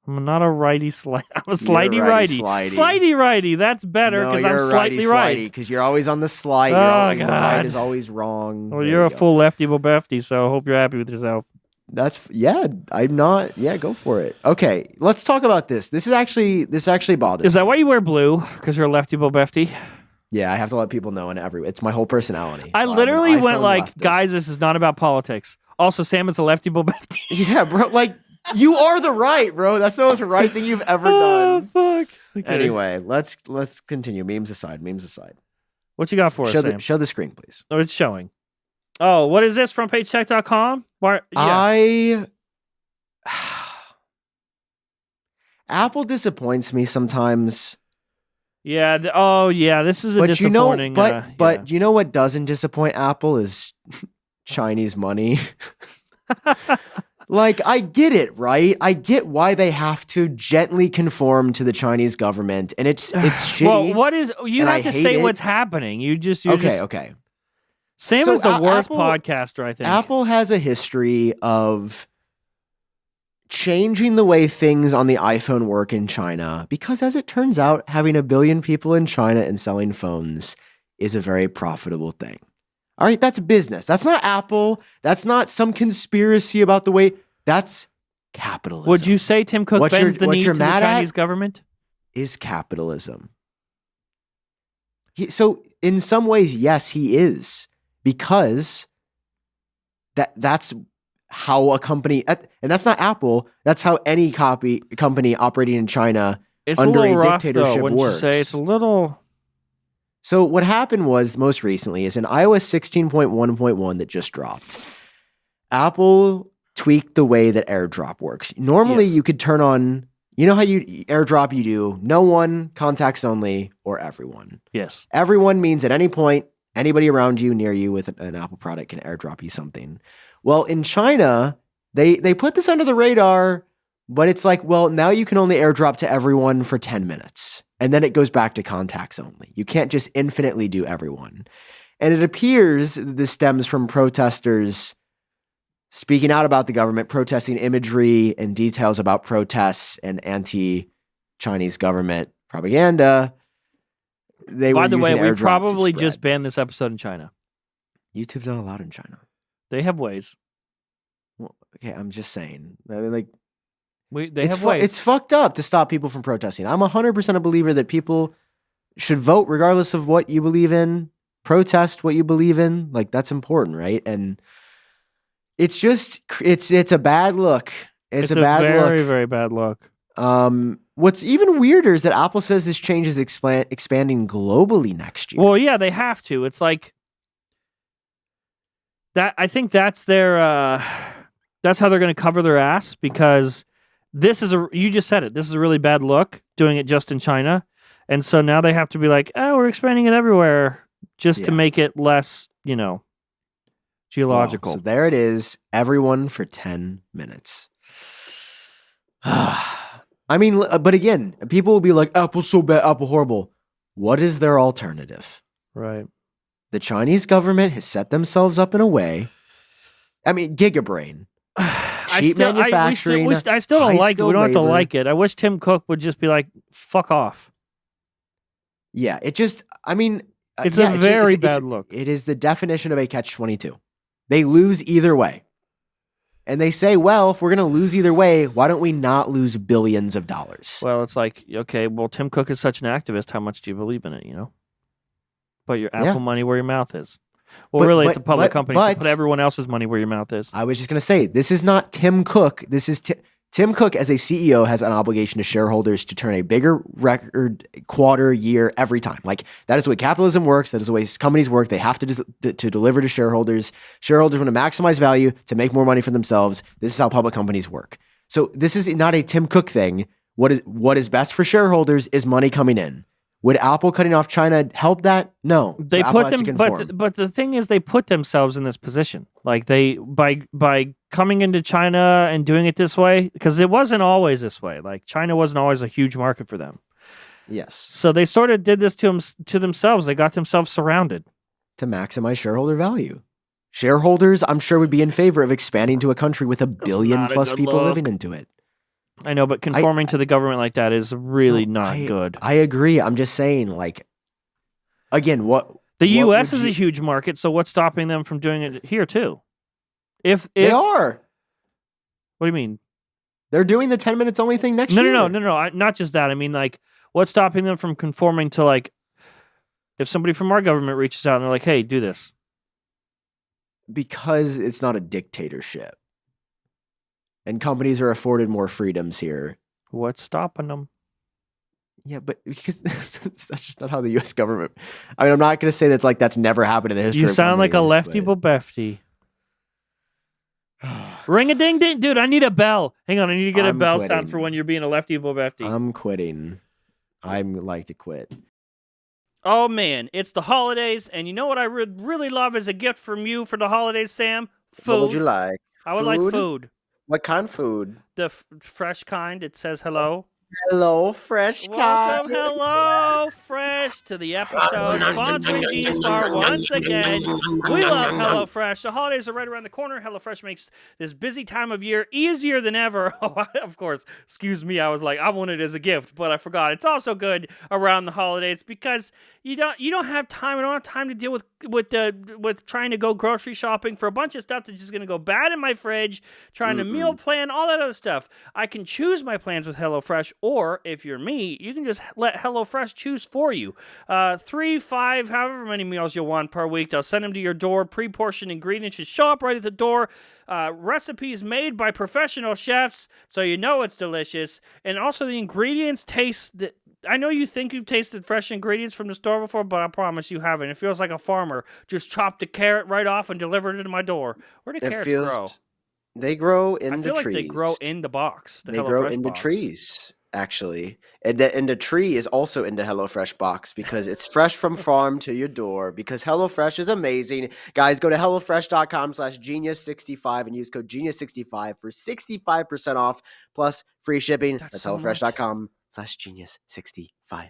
I'm not a righty slide. I'm a You're a slidey righty. righty-slidey. Slidey righty. That's better because I'm slightly right. Because you're always on the slide. Oh, The right God. is always wrong. Well, There you're you a go. full lefty Bobefty, so I hope you're happy with yourself. I'm not. Yeah, go for it. Okay, let's talk about this. This actually bothers Is me. that why you wear blue? Because you're a lefty Bobefty? Yeah, I have to let people know it's my whole personality. I So I'm an literally went iPhone like, leftist. guys, this is not about politics. Also, Sam is a lefty Bobefty. Yeah, bro. Like, you are the right, bro. That's the most right thing you've ever Oh, done. fuck. Okay. Anyway, let's continue. Memes aside. What you got for us, Sam? Show the screen, please. Oh, it's showing. Oh, what is this? FrontPageCheck.com? Why? Yeah. Apple disappoints me sometimes. Yeah. This is a But you know, disappointing. but you know what doesn't disappoint Apple is Chinese money. Like, I get it, right? I get why they have to gently conform to the Chinese government, and it's shitty. Well, what is you and have I to hate say it. what's happening? Okay. Sam So, is the worst Apple- podcaster, I think. Apple has a history of changing the way things on the iPhone work in China because, as it turns out, having 1 billion people in China and selling phones is a very profitable thing. All right, that's business. That's not Apple. That's not some conspiracy about the way. That's capitalism. Would you say Tim Cook What bends you're- the what knee you're to the mad at? Chinese government? Is capitalism. So in some ways, yes, he is, because that's how a company, and that's not Apple. That's how any company operating in China It's under a little a rough, dictatorship though, wouldn't works. you say? It's a little. So what happened was most recently is in iOS 16.1.1 that just dropped. Apple tweaked the way that AirDrop works. Normally Yes. you could turn on, you know how you do no one, contacts only, or everyone. Yes. Everyone means at any point Anybody around you, near you with an Apple product can airdrop you something. Well, in China, they put this under the radar, but it's like, well, now you can only airdrop to everyone for 10 minutes. And then it goes back to contacts only. You can't just infinitely do everyone. And it appears this stems from protesters speaking out about the government, protesting imagery and details about protests and anti-Chinese government propaganda. By the way, we probably just banned this episode in China. YouTube's not allowed in China. They have ways. Well, okay, I'm just saying. I mean, like, they have ways. It's fucked up to stop people from protesting. I'm 100% a believer that people should vote regardless of what you believe in. Protest what you believe in. Like, that's important, right? And it's just, it's a bad look. It's a bad look. Very, very bad look. What's even weirder is that Apple says this change is expanding globally next year. Well, yeah, they have to. It's like that. I think that's their. That's how they're going to cover their ass, because this is you just said it. This is a really bad look doing it just in China, and so now they have to be like, oh, we're expanding it everywhere just to make it less, geological. Well, so there it is. Everyone for 10 minutes. I mean, but again, people will be like, Apple's so bad, Apple horrible. What is their alternative? Right. The Chinese government has set themselves up in a way. I mean, gigabrain. Cheap manufacturing. I still don't like it. We don't have to like it. I wish Tim Cook would just be like, fuck off. Yeah, it just, I mean. It's a very bad look. It is the definition of a catch-22. They lose either way. And they say, well, if we're going to lose either way, why don't we not lose billions of dollars? Well, it's like, okay, well, Tim Cook is such an activist. How much do you believe in it, Put your Apple money where your mouth is. Well, really, it's a public company, so put everyone else's money where your mouth is. I was just going to say, this is not Tim Cook. This is Tim Cook, as a CEO, has an obligation to shareholders to turn a bigger record quarter year every time. Like, that is the way capitalism works. That is the way companies work. They have to deliver to shareholders. Shareholders want to maximize value to make more money for themselves. This is how public companies work. So this is not a Tim Cook thing. What is best for shareholders is money coming in. Would Apple cutting off China help that? No. They put them, but the thing is, they put themselves in this position. Like, they by coming into China and doing it this way, because it wasn't always this way. Like, China wasn't always a huge market for them. Yes. So they sort of did this to themselves. They got themselves surrounded to maximize shareholder value. Shareholders, I'm sure, would be in favor of expanding to a country with 1 billion plus people living into it. I know, but conforming to the government like that is really not good. I agree. I'm just saying, like, again, the U.S. is a huge market, so what's stopping them from doing it here too? If they are, what do you mean? They're doing the 10 minutes only thing next year. No. Not just that. I mean, like, what's stopping them from conforming to, like, if somebody from our government reaches out and they're like, "Hey, do this," because it's not a dictatorship. And companies are afforded more freedoms here. What's stopping them? Yeah, but because that's just not how the U.S. government. I mean, I'm not going to say that that's never happened in the history. You sound like a lefty bobefty. Ring a ding ding, dude! I need a bell. Hang on, I need to get a bell sound for when you're being a lefty bobefty. I'm quitting. I'm like to quit. Oh man, it's the holidays, and you know what I would really love as a gift from you for the holidays, Sam? Food. What would you like? I would like food. What kind of food? The fresh kind. It says hello. HelloFresh kind. Welcome, HelloFresh, to the episode sponsoring Genius Bar once again. We love HelloFresh. The holidays are right around the corner. HelloFresh makes this busy time of year easier than ever. Oh, of course. Excuse me. I was like, I want it as a gift, but I forgot. It's also good around the holidays because you don't have time. I don't have time to deal with trying to go grocery shopping for a bunch of stuff that's just going to go bad in my fridge, trying to meal plan, all that other stuff. I can choose my plans with HelloFresh. Or if you're me, you can just let HelloFresh choose for you. 3, 5, however many meals you want per week. They'll send them to your door. Pre-portioned ingredients should show up right at the door. Recipes made by professional chefs, so you know it's delicious. And also the ingredients taste... I know you think you've tasted fresh ingredients from the store before, but I promise you haven't. It feels like a farmer just chopped a carrot right off and delivered it to my door. Where do carrots grow? They grow in the trees. I feel like they grow in the box. They grow in the trees. actually. And the tree is also in the HelloFresh box because it's fresh from farm to your door because HelloFresh is amazing. Guys, go to HelloFresh.com/genius65 and use code genius65 for 65% off plus free shipping. That's so HelloFresh.com/genius65.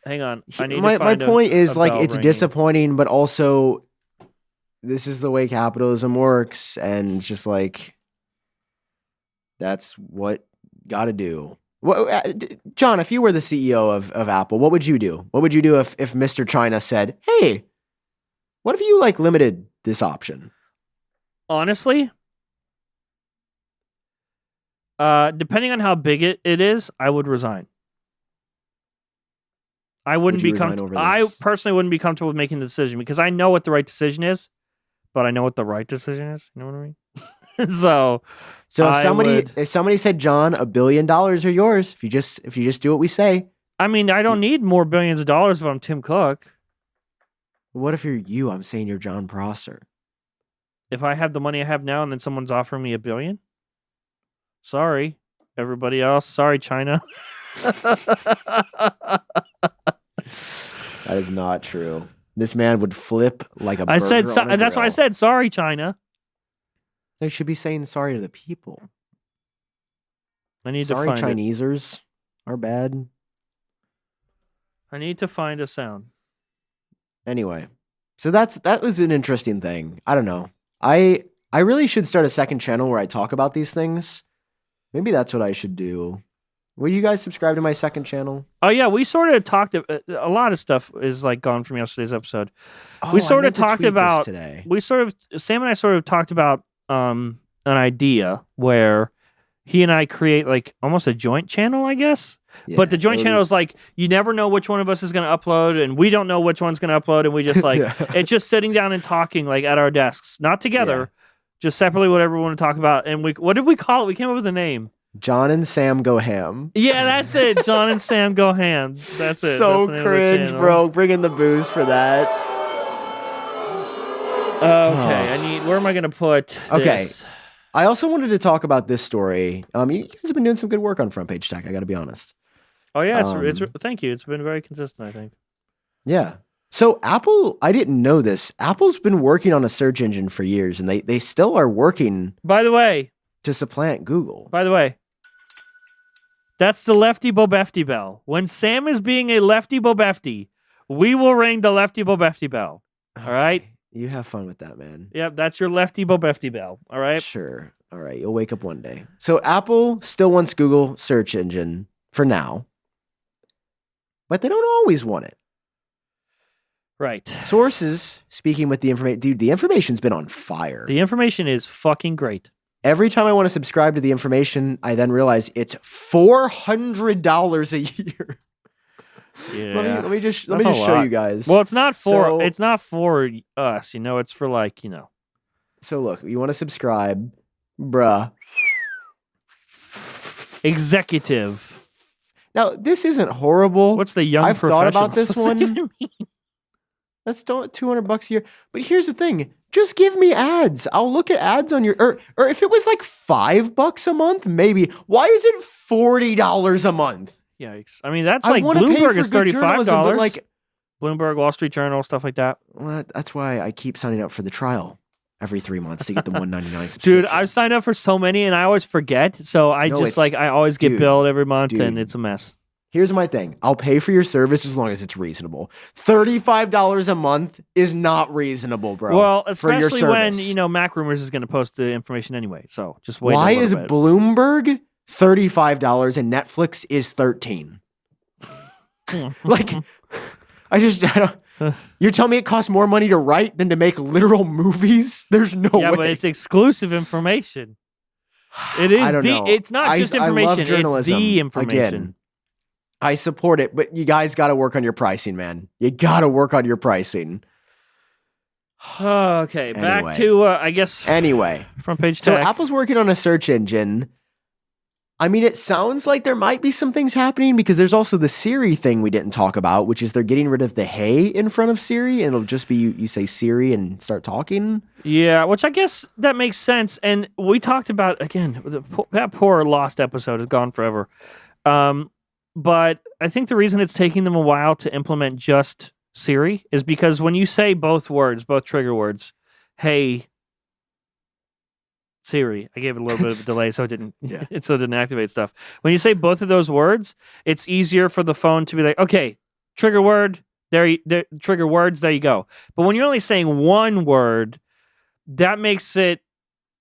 Hang on. I need my to find point is a like bell it's ringing. disappointing, but also this is the way capitalism works, and it's just like that's what got to do. John, if you were the CEO of Apple, what would you do? What would you do if Mr. China said, "Hey, what if you like limited this option?" Honestly, depending on how big it is, I would resign. I wouldn't be comfortable. I personally wouldn't be comfortable with making the decision because I know what the right decision is, but I know what the right decision is. You know what I mean? So if somebody said, "John, $1 billion are yours if you just do what we say." I mean, I don't need more billions of dollars if I'm Tim Cook. What if you're you? I'm saying you're John Prosser. If I have the money I have now and then someone's offering me $1 billion, sorry, everybody else. Sorry, China. That is not true. This man would flip like a burger. I said on a that's why I grill. said sorry, China. They should be saying sorry to the people. I need sorry, to find Chinesers are bad. I need to find a sound. Anyway, so that was an interesting thing. I don't know. I really should start a second channel where I talk about these things. Maybe that's what I should do. Will you guys subscribe to my second channel? Oh yeah, we sort of talked. A lot of stuff is like gone from yesterday's episode. Oh, we sort I of talked about today. Sam and I sort of talked about an idea where he and I create like almost a joint channel, I guess. Yeah, but the joint channel is like you never know which one of us is going to upload, and we don't know which one's going to upload, and we just like it's just sitting down and talking like at our desks, not together, just separately, whatever we want to talk about. And what did we call it? We came up with a name. Jon and Sam go ham. Yeah, that's it. Jon and Sam go ham. That's it. So that's cringe, bro. Bring in the booze for that. Okay, where am I going to put this? Okay. I also wanted to talk about this story. You guys have been doing some good work on Front Page Tech, I got to be honest. Oh yeah, it's thank you. It's been very consistent, I think. Yeah. So Apple, I didn't know this. Apple's been working on a search engine for years, and they still are working. By the way, to supplant Google. By the way, that's the Lefty Bobefty bell. When Sam is being a Lefty Bobefty, we will ring the Lefty Bobefty bell. All right? You have fun with that, man. Yep, that's your Lefty Bobefty bell. All right? Sure. All right. You'll wake up one day. So Apple still wants Google search engine for now, but they don't always want it. Right. Sources speaking with the information. Dude, the information's been on fire. The information is fucking great. Every time I want to subscribe to the information, I then realize it's $400 a year. Yeah. Let me just show you guys. Well, it's not for us, it's for like, So look, you want to subscribe, bruh. Executive. Now, this isn't horrible. What's the young I've thought about this What's that one. even mean? That's $200 a year. But here's the thing. Just give me ads. I'll look at ads on your or if it was like $5 a month, maybe. Why is it $40 a month? Yikes. I mean, that's like Bloomberg is $35. But like Bloomberg, Wall Street Journal, stuff like that. Well, that's why I keep signing up for the trial every 3 months to get the $199 subscription. Dude, I've signed up for so many and I always forget. So I always get billed every month and it's a mess. Here's my thing. I'll pay for your service as long as it's reasonable. $35 a month is not reasonable, bro. Well, especially when, Mac Rumors is going to post the information anyway. So just wait. Why is Bloomberg $35 and Netflix is $13? Like, I don't. You're telling me it costs more money to write than to make literal movies? There's no way. Yeah, but it's exclusive information. It is it's not just information, it's the information. Again, I support it, but you guys got to work on your pricing, man. You got to work on your pricing. Okay, back to, I guess. Anyway. Front Page Tech. So Apple's working on a search engine I mean, it sounds like there might be some things happening because there's also the Siri thing we didn't talk about, which is they're getting rid of the hey in front of Siri, and it'll just be you say Siri and start talking. Yeah, which I guess that makes sense. And we talked about, again, that poor lost episode is gone forever. But I think the reason it's taking them a while to implement just Siri is because when you say both trigger words, hey, Siri. I gave it a little bit of a delay so it didn't activate stuff. When you say both of those words, it's easier for the phone to be like, okay, trigger word, trigger words, there you go. But when you're only saying one word, that makes it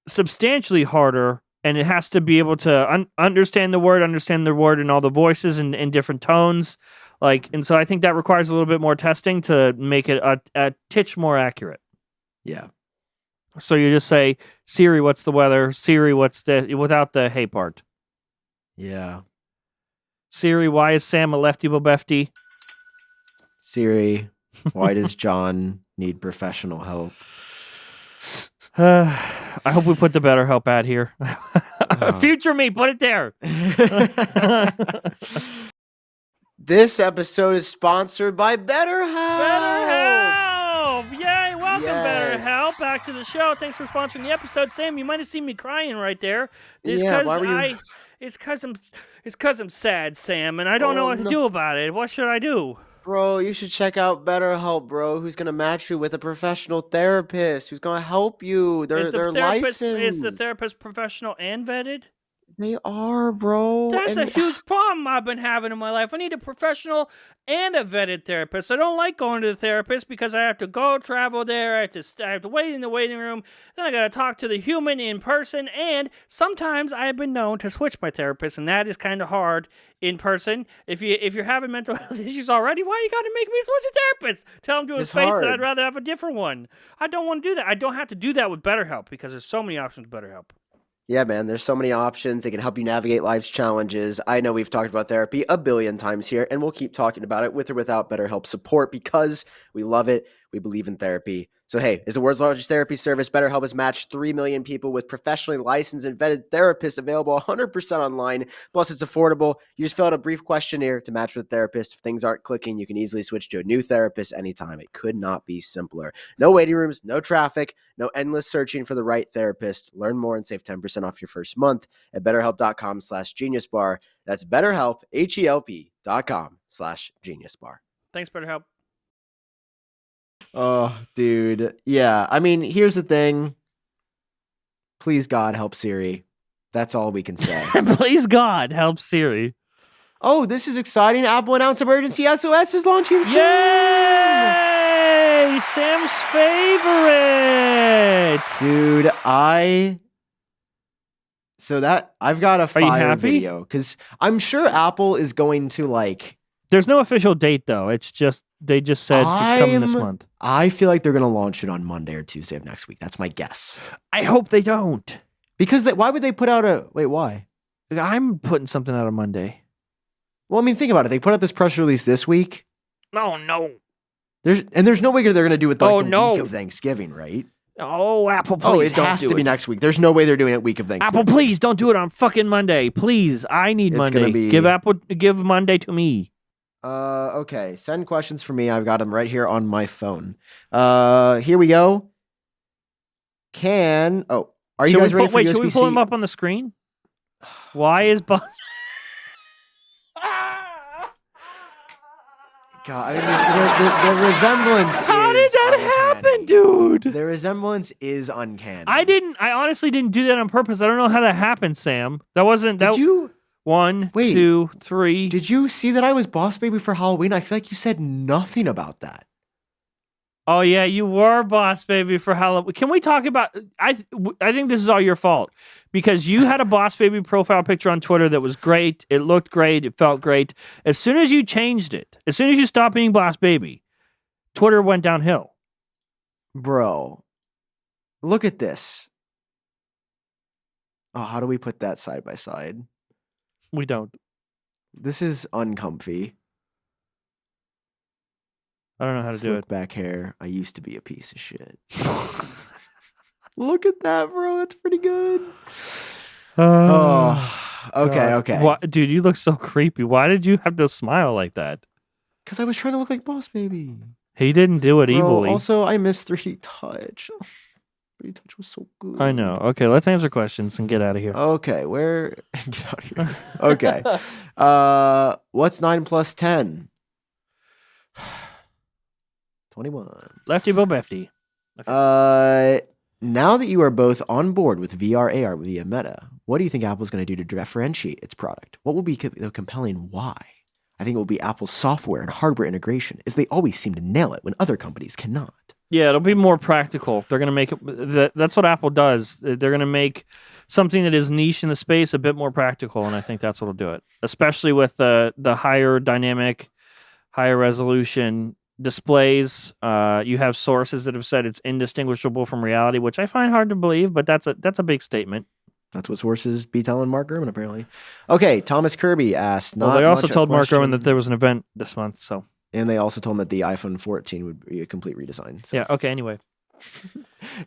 substantially harder, and it has to be able to understand the word and all the voices and different tones. And so I think that requires a little bit more testing to make it a titch more accurate. Yeah. So you just say, Siri, what's the weather? Siri, what's without the hey part. Yeah. Siri, why is Sam a lefty befty? Siri, why does John need professional help? I hope we put the BetterHelp ad here. Future me, put it there. This episode is sponsored by BetterHelp. BetterHelp! Yay! Welcome, BetterHelp. Back to the show. Thanks for sponsoring the episode, Sam. You might have seen me crying right there. It's because I'm sad, Sam, and I don't know what to do about it. What should I do? Bro, you should check out BetterHelp, bro. Who's gonna match you with a professional therapist who's gonna help you? They're licensed. Is the therapist professional and vetted? They are, bro. That's a huge problem I've been having in my life. I need a professional and a vetted therapist. I don't like going to the therapist because I have to go travel there. I have to wait in the waiting room. Then I got to talk to the human in person. And sometimes I have been known to switch my therapist, and that is kind of hard in person. If you're having mental health issues already, why you got to make me switch a therapist? Tell him to his face that I'd rather have a different one. I don't want to do that. I don't have to do that with BetterHelp because there's so many options with BetterHelp. Yeah, man, there's so many options. They can help you navigate life's challenges. I know we've talked about therapy a billion times here, and we'll keep talking about it with or without BetterHelp support because we love it. We believe in therapy. So, hey, as the world's largest therapy service, BetterHelp has matched 3 million people with professionally licensed and vetted therapists available 100% online. Plus, it's affordable. You just fill out a brief questionnaire to match with a therapist. If things aren't clicking, you can easily switch to a new therapist anytime. It could not be simpler. No waiting rooms, no traffic, no endless searching for the right therapist. Learn more and save 10% off your first month at betterhelp.com/geniusbar. That's BetterHelp, HELP.com/geniusbar. Thanks, BetterHelp. Oh, dude. Yeah. I mean, here's the thing. Please, God, help Siri. That's all we can say. Please, God, help Siri. Oh, this is exciting. Apple announced emergency SOS is launching soon. Yay! Sam's favorite. Dude, I've got a fire video because I'm sure Apple is going to There's no official date though. It's just they just said it's coming this month. I feel like they're going to launch it on Monday or Tuesday of next week. That's my guess. I hope they don't. Because why would they put out why? I'm putting something out on Monday. Well, I mean, think about it. They put out this press release this week. No. There's no way they're going to do it the week of Thanksgiving, right? Oh, Apple, please don't do it. It has to be next week. There's no way they're doing it week of Thanksgiving. Apple, please don't do it on fucking Monday. Please. I need Monday. Give Monday to me. Okay. Send questions for me. I've got them right here on my phone. Here we go. Are you guys ready for USBC? Should we pull them up on the screen? Why is God, the resemblance. How did that happen, dude? The resemblance is uncanny. I honestly didn't do that on purpose. I don't know how that happened, Sam. That wasn't. Did you? 1, 2, 3. Did you see that I was Boss Baby for Halloween? I feel like you said nothing about that. Oh yeah, you were Boss Baby for Halloween. Can we talk about? I think this is all your fault because you had a Boss Baby profile picture on Twitter that was great. It looked great. It felt great. As soon as you changed it, as soon as you stopped being Boss Baby, Twitter went downhill. Bro, look at this. Oh, how do we put that side by side? We don't. This is uncomfy. I don't know how to do it. Back hair. I used to be a piece of shit. Look at that, bro. That's pretty good. Okay. Dude, you look so creepy. Why did you have to smile like that? Because I was trying to look like Boss Baby. He didn't do it Bro, evilly. also, I miss 3D Touch. 3D Touch was so good. I know. Okay, let's answer questions and get out of here. Okay, get out of here. Okay. What's 9 plus 10? 21. Lefty Bo Befty. Now that you are both on board with VR AR via Meta, what do you think Apple's going to do to differentiate its product? What will be the compelling why? I think it will be Apple's software and hardware integration, as they always seem to nail it when other companies cannot. Yeah, it'll be more practical. They're going to make it. That's what Apple does. They're going to make something that is niche in the space a bit more practical, and I think that's what'll do it. Especially with the higher dynamic, higher resolution displays. You have sources that have said it's indistinguishable from reality, which I find hard to believe, but that's a big statement. That's what sources be telling Mark Gurman, apparently. Okay, Thomas Kirby asked. Well, they also told Mark Gurman that there was an event this month, so. And they also told him that the iPhone 14 would be a complete redesign. So. Yeah, okay, anyway.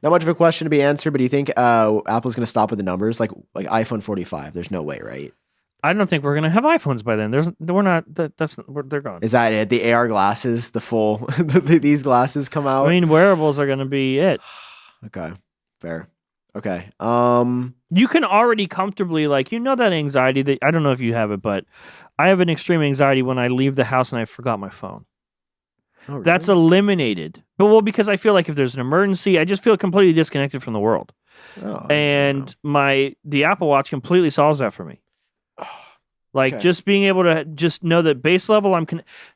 Not much of a question to be answered, but do you think Apple's going to stop with the numbers? Like iPhone 45, there's no way, right? I don't think we're going to have iPhones by then. They're gone. Is that it? The AR glasses, the full, these glasses come out? I mean, wearables are going to be it. Okay, fair. Okay. You can already comfortably, that anxiety that, I don't know if you have it, but I have an extreme anxiety when I leave the house and I forgot my phone. Oh, really? That's eliminated. Because I feel like if there's an emergency, I just feel completely disconnected from the world. Oh, and the Apple Watch completely solves that for me. Okay. Just being able to just know that base level,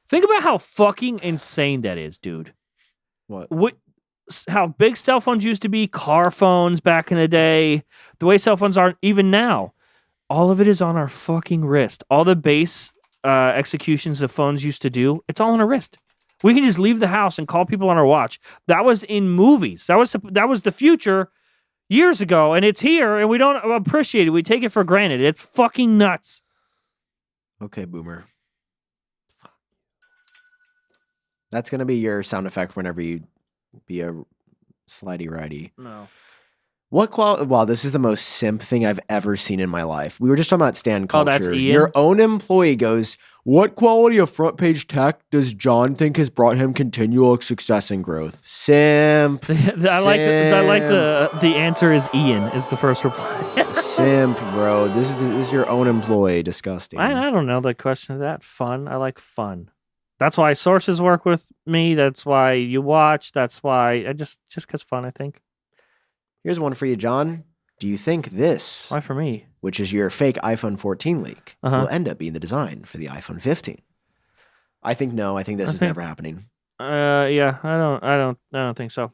think about how fucking insane that is, dude. What? How big cell phones used to be, car phones back in the day, the way cell phones are even now. All of it is on our fucking wrist. All the base executions that phones used to do, it's all on our wrist. We can just leave the house and call people on our watch. That was in movies. That was the future years ago, and it's here, and we don't appreciate it. We take it for granted. It's fucking nuts. Okay, boomer. That's going to be your sound effect whenever you be a slidey righty. No. What quality? Wow, this is the most simp thing I've ever seen in my life. We were just talking about stand culture. Oh, that's Ian? Your own employee goes, what quality of front page tech does John think has brought him continual success and growth? Simp. I like the answer is Ian is the first reply. Simp, bro. This is your own employee. Disgusting. I don't know the question of that. Fun. I like fun. That's why sources work with me. That's why you watch. That's why I just because fun, I think. Here's one for you, John. Do you think this, Why for me? which is your fake iPhone 14 leak, will end up being the design for the iPhone 15? I think no. I think this is never happening. Yeah, I don't think so.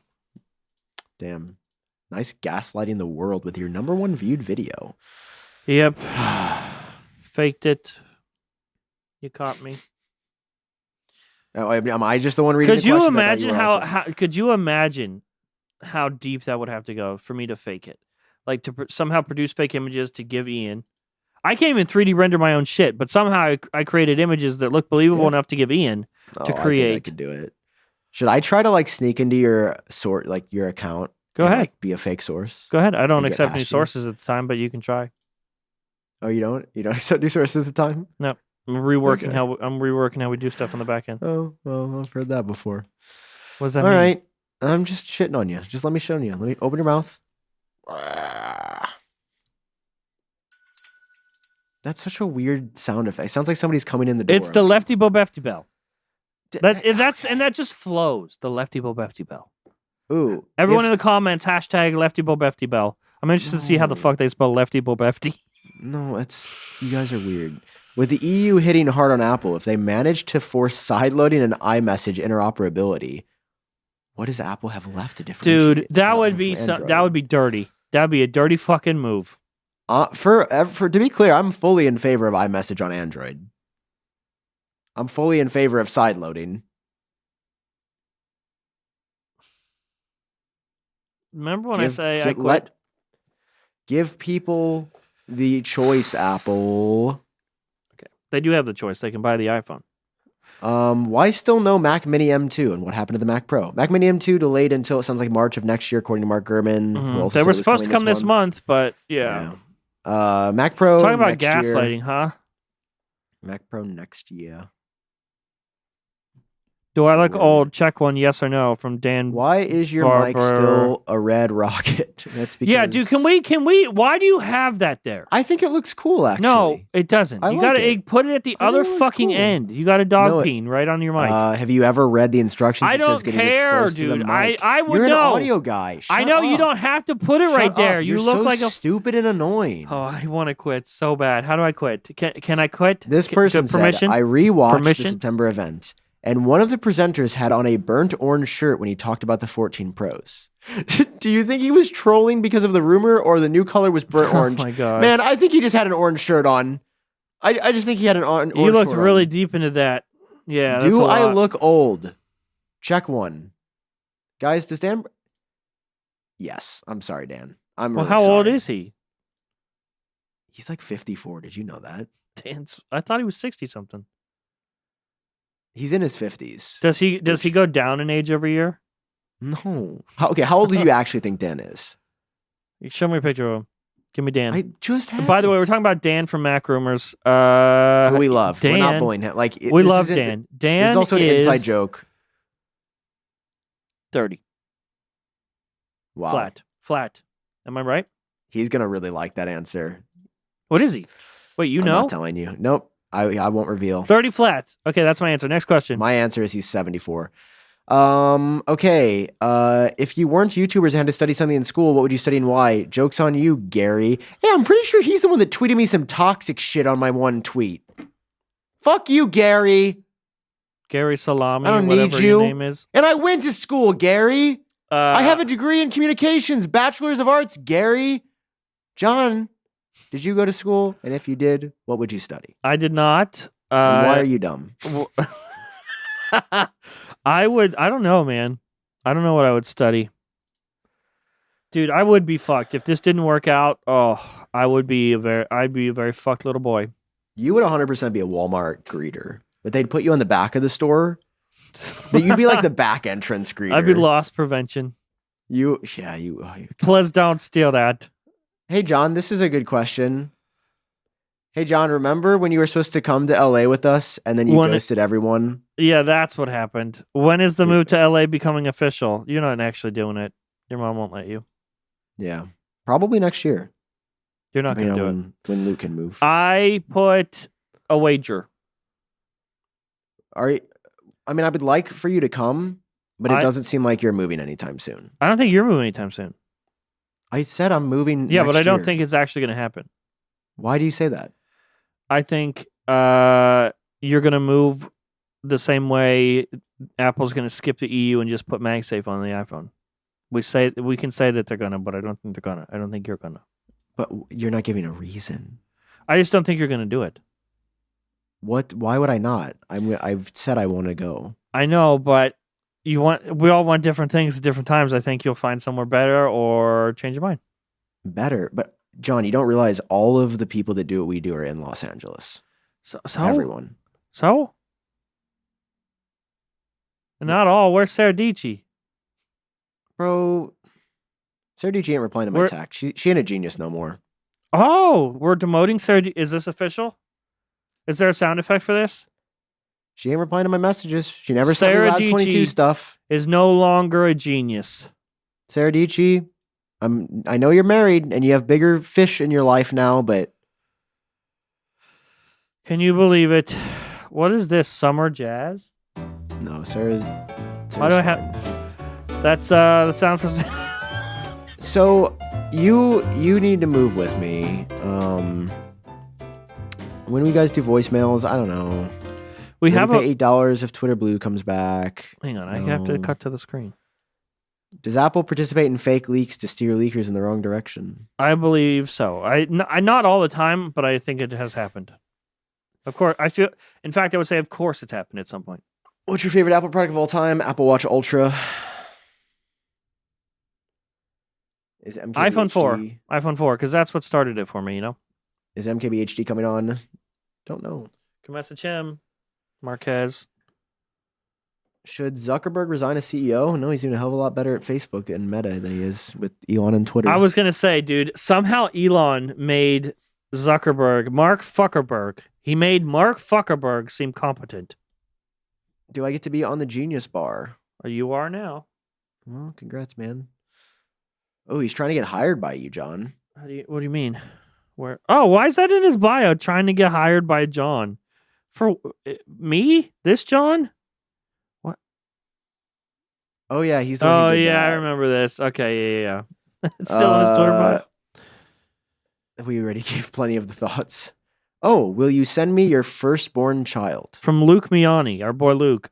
Damn. Nice gaslighting the world with your number one viewed video. Yep. Faked it. You caught me. Oh, am I just the one reading? Could you imagine how? Could you imagine how deep that would have to go for me to fake it? Like to somehow produce fake images to give Ian. I can't even 3D render my own shit, but somehow I created images that look believable enough to give Ian to create. I could do it. Should I try to sneak into your your account? Go ahead. Be a fake source. Go ahead. I don't accept any sources at the time, but you can try. Oh, you don't? You don't accept new sources at the time? No. I'm reworking how we do stuff on the back end. Oh, well, I've heard that before. What does that mean? All right. I'm just shitting on you. Just let me shit on you. Let me open your mouth. That's such a weird sound effect. It sounds like somebody's coming in the door. It's the Lefty Bo Befty bell. That just flows. The Lefty Bo Befty bell. Ooh. Everyone in the comments, hashtag Lefty Bo Befty bell. I'm interested to see how the fuck they spell Lefty Bo Befty. No, you guys are weird. With the EU hitting hard on Apple, if they manage to force sideloading and iMessage interoperability, what does Apple have left to differentiate? Dude, that would be dirty. That would be a dirty fucking move. To be clear, I'm fully in favor of iMessage on Android. I'm fully in favor of sideloading. Remember when I say I quit? Give people the choice, Apple. They do have the choice. They can buy the iPhone. Why still no Mac Mini M2 and what happened to the Mac Pro? Mac Mini M2 delayed until it sounds like March of next year, according to Mark Gurman. They were supposed to come this month, but yeah. Mac Pro. Talking about next year. gaslighting, huh? Mac Pro next year. Do I look old? Check one, yes or no, from Dan. Why is your mic still a red rocket? That's because. Yeah, dude. Can we? Why do you have that there? I think it looks cool. Actually, no, it doesn't. You gotta put it at the other fucking end. You got a dog peen right on your mic. Have you ever read the instructions? I don't care, dude. I would know. You're an audio guy. Shut I know up. You don't have to put it right there. You're look so like a stupid and annoying. Oh, I want to quit so bad. How do I quit? Can I quit? This person said, I rewatched the September event, and one of the presenters had on a burnt orange shirt when he talked about the 14 Pros. Do you think he was trolling because of the rumor, or the new color was burnt orange? Oh my god, man! I think he just had an orange shirt on. I just think he had an orange. You looked really deep into that. Yeah. Do I look old? Check one, guys. Does Dan? Yes. I'm sorry, Dan. I'm. Well, really how sorry. old is he? He's like 54. Did you know that? I thought he was 60 something. He's in his 50s. Does he go down in age every year? No. Okay, how old do you actually think Dan is? Show me a picture of him. Give me Dan. I just had. By the way, we're talking about Dan from Mac Rumors. Who we love. Dan, we're not bullying him. Like we love Dan. Dan is also an inside joke. 30. Wow. Flat. Am I right? He's gonna really like that answer. What is he? Wait, I'm not telling you. Nope. I won't reveal. 30 flat. Okay, that's my answer. Next question. My answer is he's 74. Okay. If you weren't YouTubers and had to study something in school, what would you study and why? Joke's on you, Gary. Hey, I'm pretty sure he's the one that tweeted me some toxic shit on my one tweet. Fuck you, Gary. Gary Salami. I don't need you. Your name is. And I went to school, Gary. I have a degree in communications, bachelor's of arts, Gary. John, did you go to school? And if you did, what would you study? I did not. And why are you dumb? I don't know, man. I don't know what I would study. Dude, I would be fucked. If this didn't work out, I'd be a very fucked little boy. You would 100% be a Walmart greeter. But they'd put you on the back of the store. You'd be like the back entrance greeter. I'd be loss prevention. Please don't steal that. Hey, John, this is a good question. Hey, John, remember when you were supposed to come to LA with us and then you ghosted everyone? Yeah, that's what happened. When is the move to LA becoming official? You're not actually doing it. Your mom won't let you. Yeah, probably next year. You're not going to do it. When Luke can move. I put a wager. I would like for you to come, but it doesn't seem like you're moving anytime soon. I don't think you're moving anytime soon. I said I'm moving Yeah, but I don't year. think it's actually going to happen. Why do you say that? I think you're going to move the same way Apple's going to skip the EU and just put MagSafe on the iPhone. We can say that they're going to, but I don't think they're going to. I don't think you're going to. But you're not giving a reason. I just don't think you're going to do it. What? Why would I not? I've said I want to go. I know, but we all want different things at different times. I think you'll find somewhere better or change your mind. Better, but John, you don't realize all of the people that do what we do are in Los Angeles. So everyone. So? Not all. Where's Sarah Dietschy? Bro, Sarah Dietschy ain't replying to my text. She ain't a genius no more. Oh, we're demoting Sarah. Is this official? Is there a sound effect for this? She ain't replying to my messages. She never sent me Lab 22 stuff. Is no longer a genius. Sarah Dietschy, I know you're married and you have bigger fish in your life now, but can you believe it? What is this? Summer jazz? No, Sarah's why do I have? That's the sound for. So you need to move with me. When we guys do voicemails, I don't know. We have pay $8 if Twitter Blue comes back. Hang on, I have to cut to the screen. Does Apple participate in fake leaks to steer leakers in the wrong direction? I believe so. I not all the time, but I think it has happened. Of course, in fact, I would say, of course, it's happened at some point. What's your favorite Apple product of all time? Apple Watch Ultra. Is iPhone 4. iPhone 4, because that's what started it for me, you know? Is MKBHD coming on? Don't know. Can message him. Marquez. Should Zuckerberg resign as CEO? No, he's doing a hell of a lot better at Facebook and Meta than he is with Elon and Twitter. I was going to say, dude, somehow Elon made Mark Zuckerberg. He made Mark Zuckerberg seem competent. Do I get to be on the Genius Bar? You are now. Well, congrats, man. Oh, he's trying to get hired by you, John. What do you mean? Where? Oh, why is that in his bio? Trying to get hired by John. For me? This John? What? Oh, yeah, he's the one who did that. I remember this. Okay, yeah. It's still on his Twitter bio. We already gave plenty of the thoughts. Oh, will you send me your firstborn child? From Luke Miani, our boy Luke.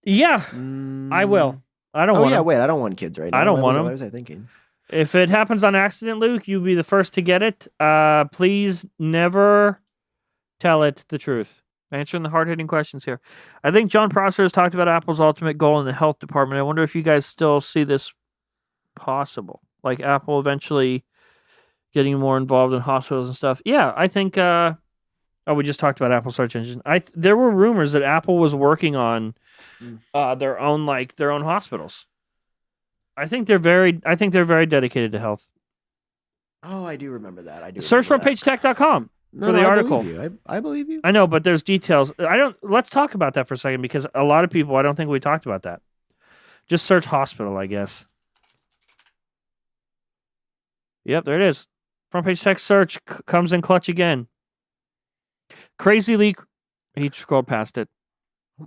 Yeah, I will. I don't want yeah, him. wait, I don't want kids right now. I don't want them. What was I thinking? If it happens on accident, Luke, you'll be the first to get it. Please never tell it the truth. Answering the hard-hitting questions here. I think John Prosser has talked about Apple's ultimate goal in the health department. I wonder if you guys still see this possible. Like Apple eventually getting more involved in hospitals and stuff. Yeah, I think... we just talked about Apple search engine. There were rumors that Apple was working on their own hospitals. I think they're very dedicated to health. Oh, I do remember that. Search frontpagetech.com for the article. I believe you. I know, but there's details. Let's talk about that for a second because a lot of people, I don't think we talked about that. Just search hospital, I guess. Yep, there it is. Front page tech search comes in clutch again. Crazy leak. He scrolled past it.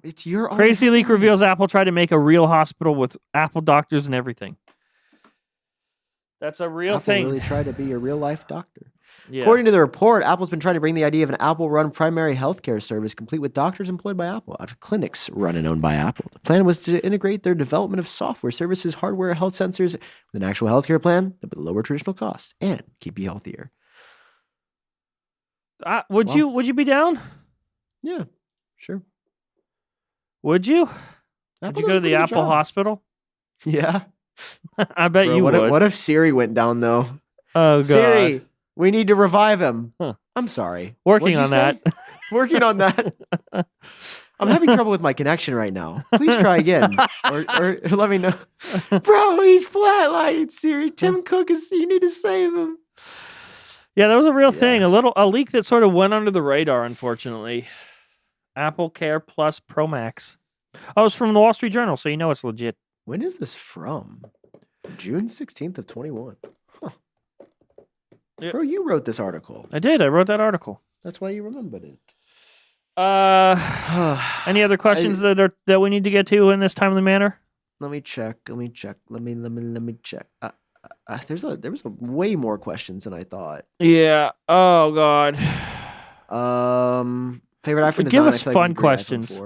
It's your own Crazy leak reveals Apple tried to make a real hospital with Apple doctors and everything. That's a real thing. Really tried to be a real life doctor. Yeah. According to the report, Apple's been trying to bring the idea of an Apple-run primary healthcare service complete with doctors employed by Apple out of clinics run and owned by Apple. The plan was to integrate their development of software, services, hardware, health sensors with an actual healthcare plan that would lower traditional costs and keep you healthier. Would you be down? Yeah, sure. Would you? Apple Would you go to the Apple hospital? Yeah. I bet you would. What if Siri went down, though? Oh, God. Siri, we need to revive him. Huh. I'm sorry. Working on that. Working on that. I'm having trouble with my connection right now. Please try again. or let me know. Bro, he's flatlining, Siri. Tim Cook you need to save him. Yeah, that was a real thing. A leak that sort of went under the radar, unfortunately. Apple Care Plus Pro Max. Oh, it's from the Wall Street Journal, so you know it's legit. When is this from? June 16th of 21. Huh. Yep. Bro, you wrote this article. I did. I wrote that article. That's why you remembered it. Any other questions that we need to get to in this timely manner? Let me check. Let me check. There was way more questions than I thought. Yeah. Oh, God. Favorite iPhone design? Give us fun questions.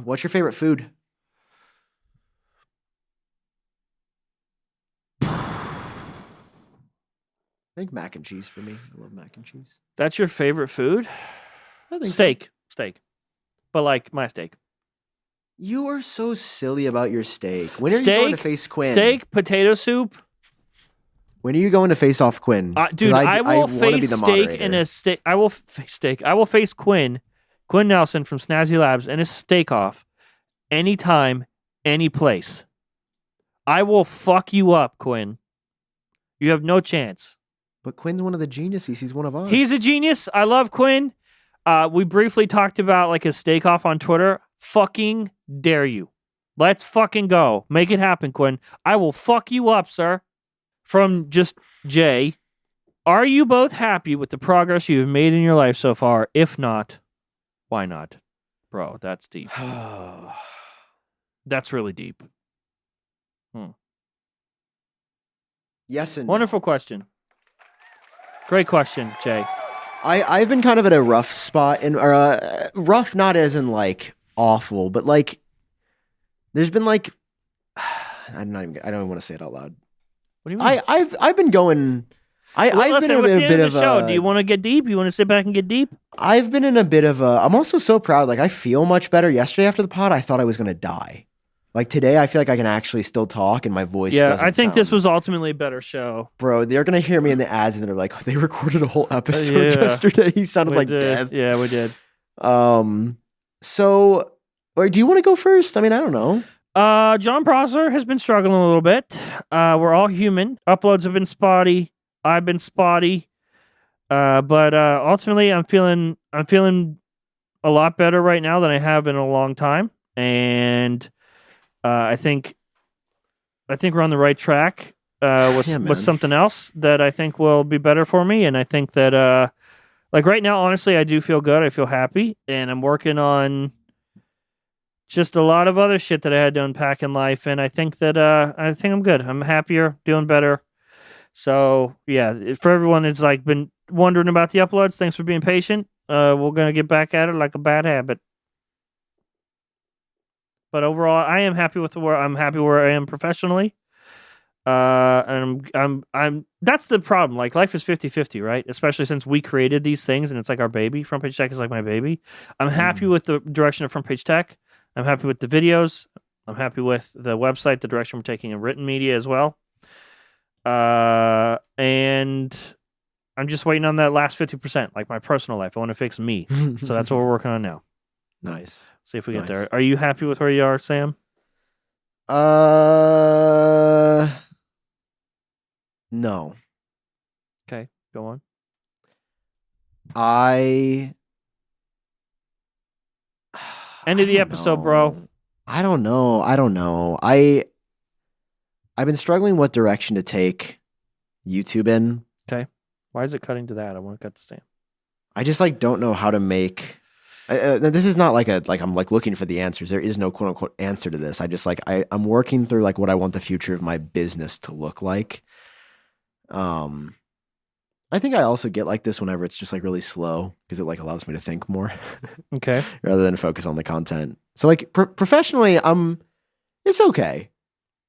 What's your favorite food? I think mac and cheese for me. I love mac and cheese. That's your favorite food? I think steak. Steak. But like my steak. You are so silly about your steak. When are you going to face Quinn? Steak, potato soup. When are you going to face off Quinn? Dude, I will face steak in a steak. I will face steak. I will face Quinn Nelson from Snazzy Labs in a steak off anytime, any place. I will fuck you up, Quinn. You have no chance. But Quinn's one of the geniuses. He's one of us. He's a genius. I love Quinn. We briefly talked about like a steak off on Twitter. Fucking dare you. Let's fucking go. Make it happen, Quinn. I will fuck you up, sir. From just Jay. Are you both happy with the progress you have made in your life so far? If not, why not? Bro, that's deep. That's really deep. Yes and wonderful question. Great question, Jay. I've been kind of at a rough spot, rough not as in like awful, but like there's been like I don't want to say it out loud. What do you mean? I've been going. I've been in a bit of a. Do you want to get deep? You want to sit back and get deep? I've been in a bit of a. I'm also so proud. Like I feel much better. Yesterday after the pod, I thought I was gonna die. Like today, I feel like I can actually still talk and my voice. Yeah, I think this was ultimately a better show. Bro, they're gonna hear me in the ads and they're like, oh, they recorded a whole episode yesterday. He sounded like death. Yeah, we did. So, or do you want to go first? I mean, I don't know. John Prosser has been struggling a little bit. We're all human. Uploads have been spotty. I've been spotty. But ultimately, I'm feeling a lot better right now than I have in a long time, and I think we're on the right track with something else that I think will be better for me. And I think that like right now, honestly, I do feel good. I feel happy, and I'm working on just a lot of other shit that I had to unpack in life. And I think that I'm good. I'm happier, doing better. So yeah, for everyone that's like been wondering about the uploads, thanks for being patient. We're gonna get back at it like a bad habit. But overall, I am happy with where I am professionally. And I'm that's the problem. Like life is 50-50, right? Especially since we created these things and it's like our baby. Front Page Tech is like my baby. I'm happy with the direction of Front Page Tech. I'm happy with the videos. I'm happy with the website, the direction we're taking in written media as well. And I'm just waiting on that last 50%, like my personal life. I want to fix me. So that's what we're working on now. Nice. See if we get there. Are you happy with where you are, Sam? No. Okay, go on. End of the episode, bro. I don't know. I've been struggling what direction to take YouTube in. Okay. Why is it cutting to that? I want to cut to Sam. I just like don't know how to make. This is not like I'm like looking for the answers. There is no quote unquote answer to this. I just like I'm working through like what I want the future of my business to look like. I think I also get like this whenever it's just like really slow because it like allows me to think more. Okay. Rather than focus on the content. So like professionally, it's okay.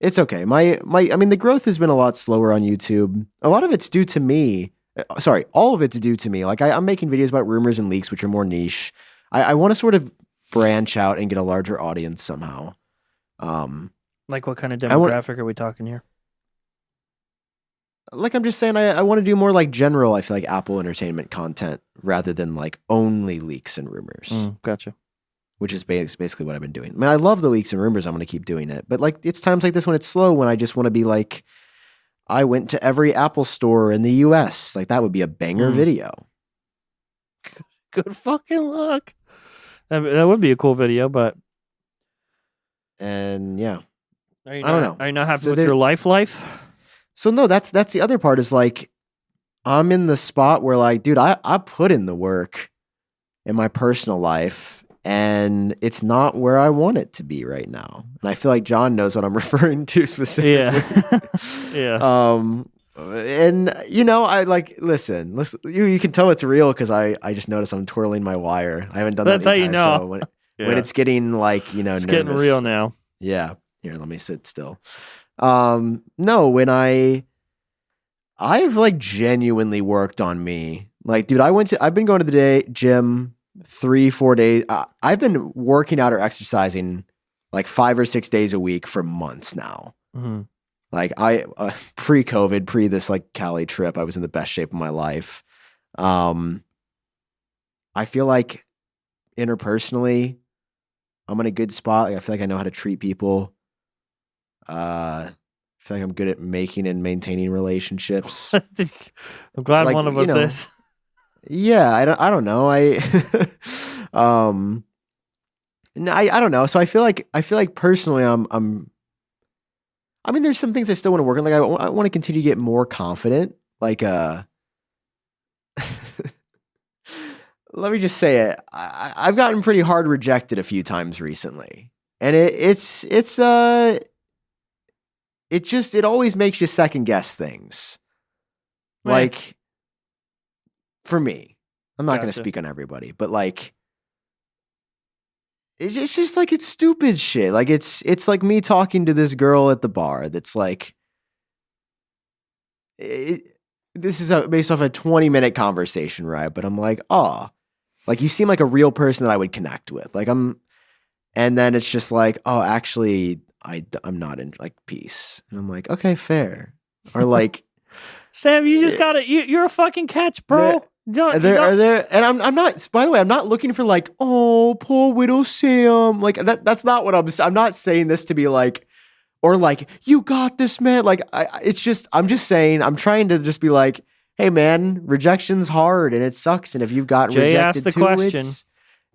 It's okay. I mean, the growth has been a lot slower on YouTube. A lot of it's due to me. Sorry, all of it's due to me. Like I'm making videos about rumors and leaks, which are more niche. I want to sort of branch out and get a larger audience somehow. Like what kind of demographic are we talking here? Like I'm just saying, I want to do more like general, I feel like Apple entertainment content rather than like only leaks and rumors. Gotcha. Which is basically what I've been doing. I mean, I love the leaks and rumors. I'm going to keep doing it. But like it's times like this when it's slow, when I just want to be like, I went to every Apple store in the US. Like that would be a banger video. Good fucking luck. That would be a cool video, but. And yeah. I don't know. Are you not happy with your life? So no, that's the other part is like, I'm in the spot where like, dude, I put in the work in my personal life. And it's not where I want it to be right now. And I feel like John knows what I'm referring to specifically. Yeah. And you know, I like listen. You can tell it's real because I just noticed I'm twirling my wire. I haven't done that. That's how you know show. When it's getting like it's nervous. Getting real now. Yeah. Here, let me sit still. No, when I've like genuinely worked on me. Like, dude, I've been going to the gym 3-4 days. I've been working out or exercising like 5 or 6 days a week for months now. Mm-hmm. Like pre-COVID, pre this like Cali trip, I was in the best shape of my life. I feel like interpersonally, I'm in a good spot. Like, I feel like I know how to treat people. I feel like I'm good at making and maintaining relationships. I'm glad like, one of us is. Yeah, I don't know. I don't know. So I feel like personally, I mean, there's some things I still want to work on. Like I want to continue to get more confident. Like let me just say it. I've gotten pretty hard rejected a few times recently, and it always makes you second guess things. Right. Like. For me, I'm not going to speak on everybody, but like, it's just like, it's stupid shit. Like it's like me talking to this girl at the bar. That's like, this is based off a 20-minute conversation, right? But I'm like, oh, like you seem like a real person that I would connect with. Like and then it's just like, oh, actually I'm not in like peace. And I'm like, okay, fair. Or like, Sam, you just gotta, you're a fucking catch, bro. Are there? And I'm not. By the way, I'm not looking for like, oh, poor widow Sam. Like that's not what I'm not saying this to be like, or like, you got this, man. Like it's just. I'm just saying. I'm trying to just be like, hey, man, rejection's hard and it sucks. And if you've gotten Jay rejected asked the too, question.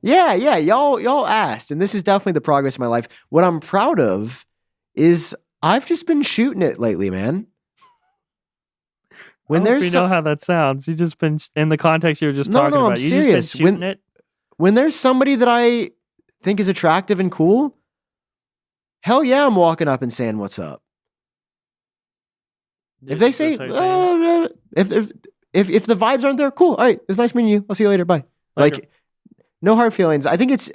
Yeah. Y'all asked, and this is definitely the progress of my life. What I'm proud of is I've just been shooting it lately, man. When you know how that sounds, you just been in the context you were just talking about. I'm serious. Just been shooting it. When there's somebody that I think is attractive and cool, hell yeah, I'm walking up and saying what's up. If they say, if the vibes aren't there, cool. All right, it's nice meeting you. I'll see you later. Bye. Later. Like, no hard feelings. I think it's.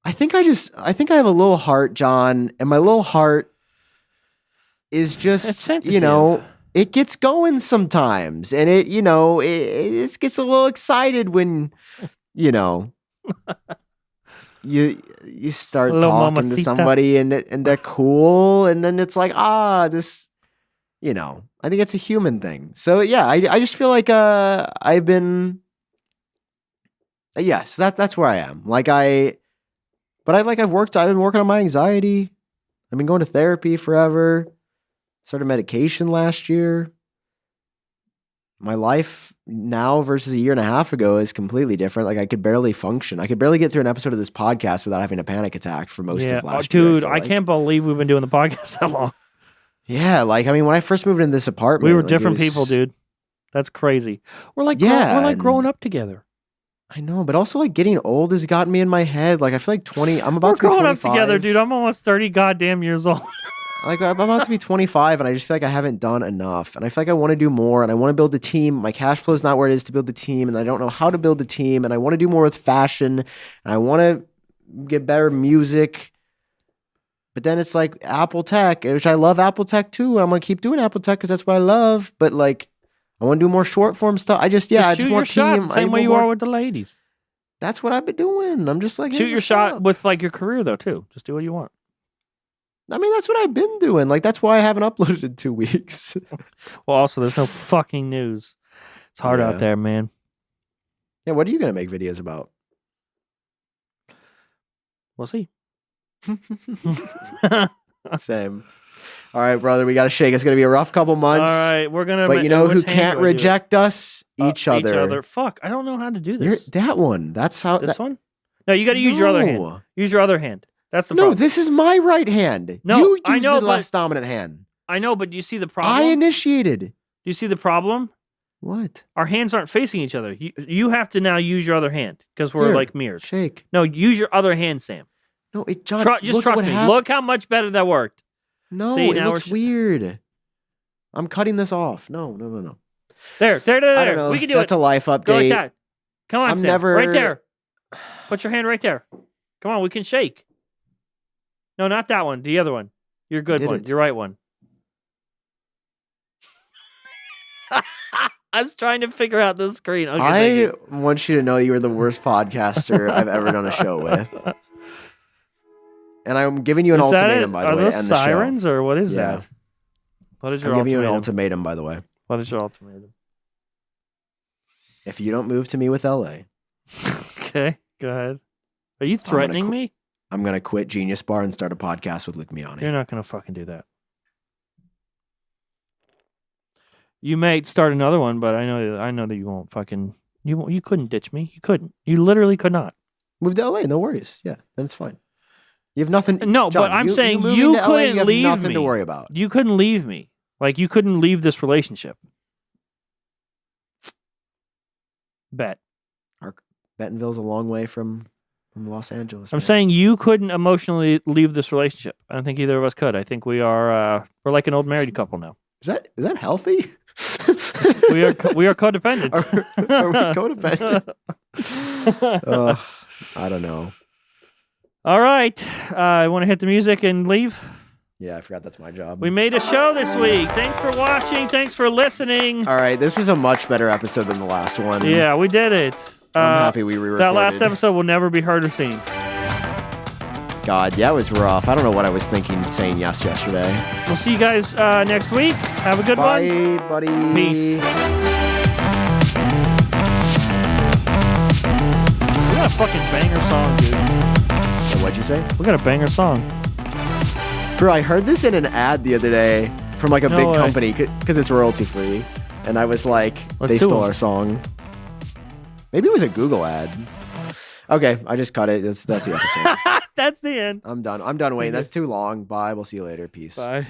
I think I have a little heart, John, and my little heart is just, it gets going sometimes, and it gets a little excited when, you start talking to somebody and they're cool, and then it's like, this, I think it's a human thing. So yeah, I just feel like I've been, so that's where I am. I've been working on my anxiety. I've been going to therapy forever. Started medication last year. My life now versus a year and a half ago is completely different. Like I could barely function. I could barely get through an episode of this podcast without having a panic attack for most of last year. Dude, I can't believe we've been doing the podcast that long. Yeah, when I first moved into this apartment, we were different people, dude. That's crazy. We're like growing up together. I know, but also getting old has gotten me in my head. I feel like 20. I'm about to be 25. We're growing up together, dude. I'm almost 30 goddamn years old. I'm about to be 25, and I just feel like I haven't done enough. And I feel like I want to do more, and I want to build a team. My cash flow is not where it is to build a team, and I don't know how to build a team. And I want to do more with fashion, and I want to get better music. But then it's Apple Tech, which I love Apple Tech too. I'm gonna keep doing Apple Tech because that's what I love. But I want to do more short form stuff. I just want team. Same way you are with the ladies. That's what I've been doing. I'm just shoot your shot with your career though too. Just do what you want. I mean, that's what I've been doing. That's why I haven't uploaded in 2 weeks. Well, also, there's no fucking news. It's hard out there, man. Yeah, what are you gonna make videos about? We'll see. Same. All right, brother, we got to shake. It's going to be a rough couple months. All right, we're going to... But you know who can't reject us? Each other. Fuck, I don't know how to do this. That one. That's how... This one? No, you got to use your other hand. Use your other hand. That's the problem. No, this is my right hand. No, you use the less dominant hand. I know, but do you see the problem? I initiated. Do you see the problem? What? Our hands aren't facing each other. You have to now use your other hand because we're like mirrored. Shake. No, use your other hand, Sam. No, John, just trust me. Look how much better that worked. No, it looks weird. I'm cutting this off. No. There. I don't know. We can do That's it. a life update. Go like that. Come on, Sam. Right there. Put your hand right there. Come on, we can shake. No, not that one. The other one. Your good one. Your right one. I was trying to figure out the screen. Okay, I want you to know you are the worst podcaster I've ever done a show with. And I'm giving you an ultimatum, by the way, to end the show. Are those sirens or what is that? What is your ultimatum? I'm giving you an ultimatum, by the way. What is your ultimatum? If you don't move to me with LA. Okay, go ahead. Are you threatening me? I'm going to quit Genius Bar and start a podcast with Luke Miani. You're not going to fucking do that. You may start another one, but I know that you won't fucking... You couldn't ditch me. You couldn't. You literally could not. Move to LA, no worries. Yeah, then it's fine. You have nothing... No, John, but I'm saying you couldn't leave me. You have nothing to worry about. You couldn't leave me. You couldn't leave this relationship. Bet. Bentonville's a long way from Los Angeles. I'm saying you couldn't emotionally leave this relationship. I don't think either of us could. I think we are we're like an old married couple now. Is that healthy? we are codependent. Are we codependent? I don't know. All right. I want to hit the music and leave. Yeah, I forgot that's my job. We made a show this week. Thanks for watching. Thanks for listening. All right, this was a much better episode than the last one. Yeah, we did it. I'm happy we re-recorded. That last episode will never be heard or seen. God, yeah, it was rough. I don't know what I was thinking saying yesterday. We'll see you guys next week. Have a good one. Bye, buddy. Peace. fucking banger song, dude. What'd you say? We got a banger song. Bro, I heard this in an ad the other day from like a No big way. company because it's royalty free. And I was like, Let's they sue stole them. our song. Maybe it was a Google ad. Okay, I just cut it. That's the episode. That's the end. I'm done. I'm done waiting. That's too long. Bye. We'll see you later. Peace. Bye.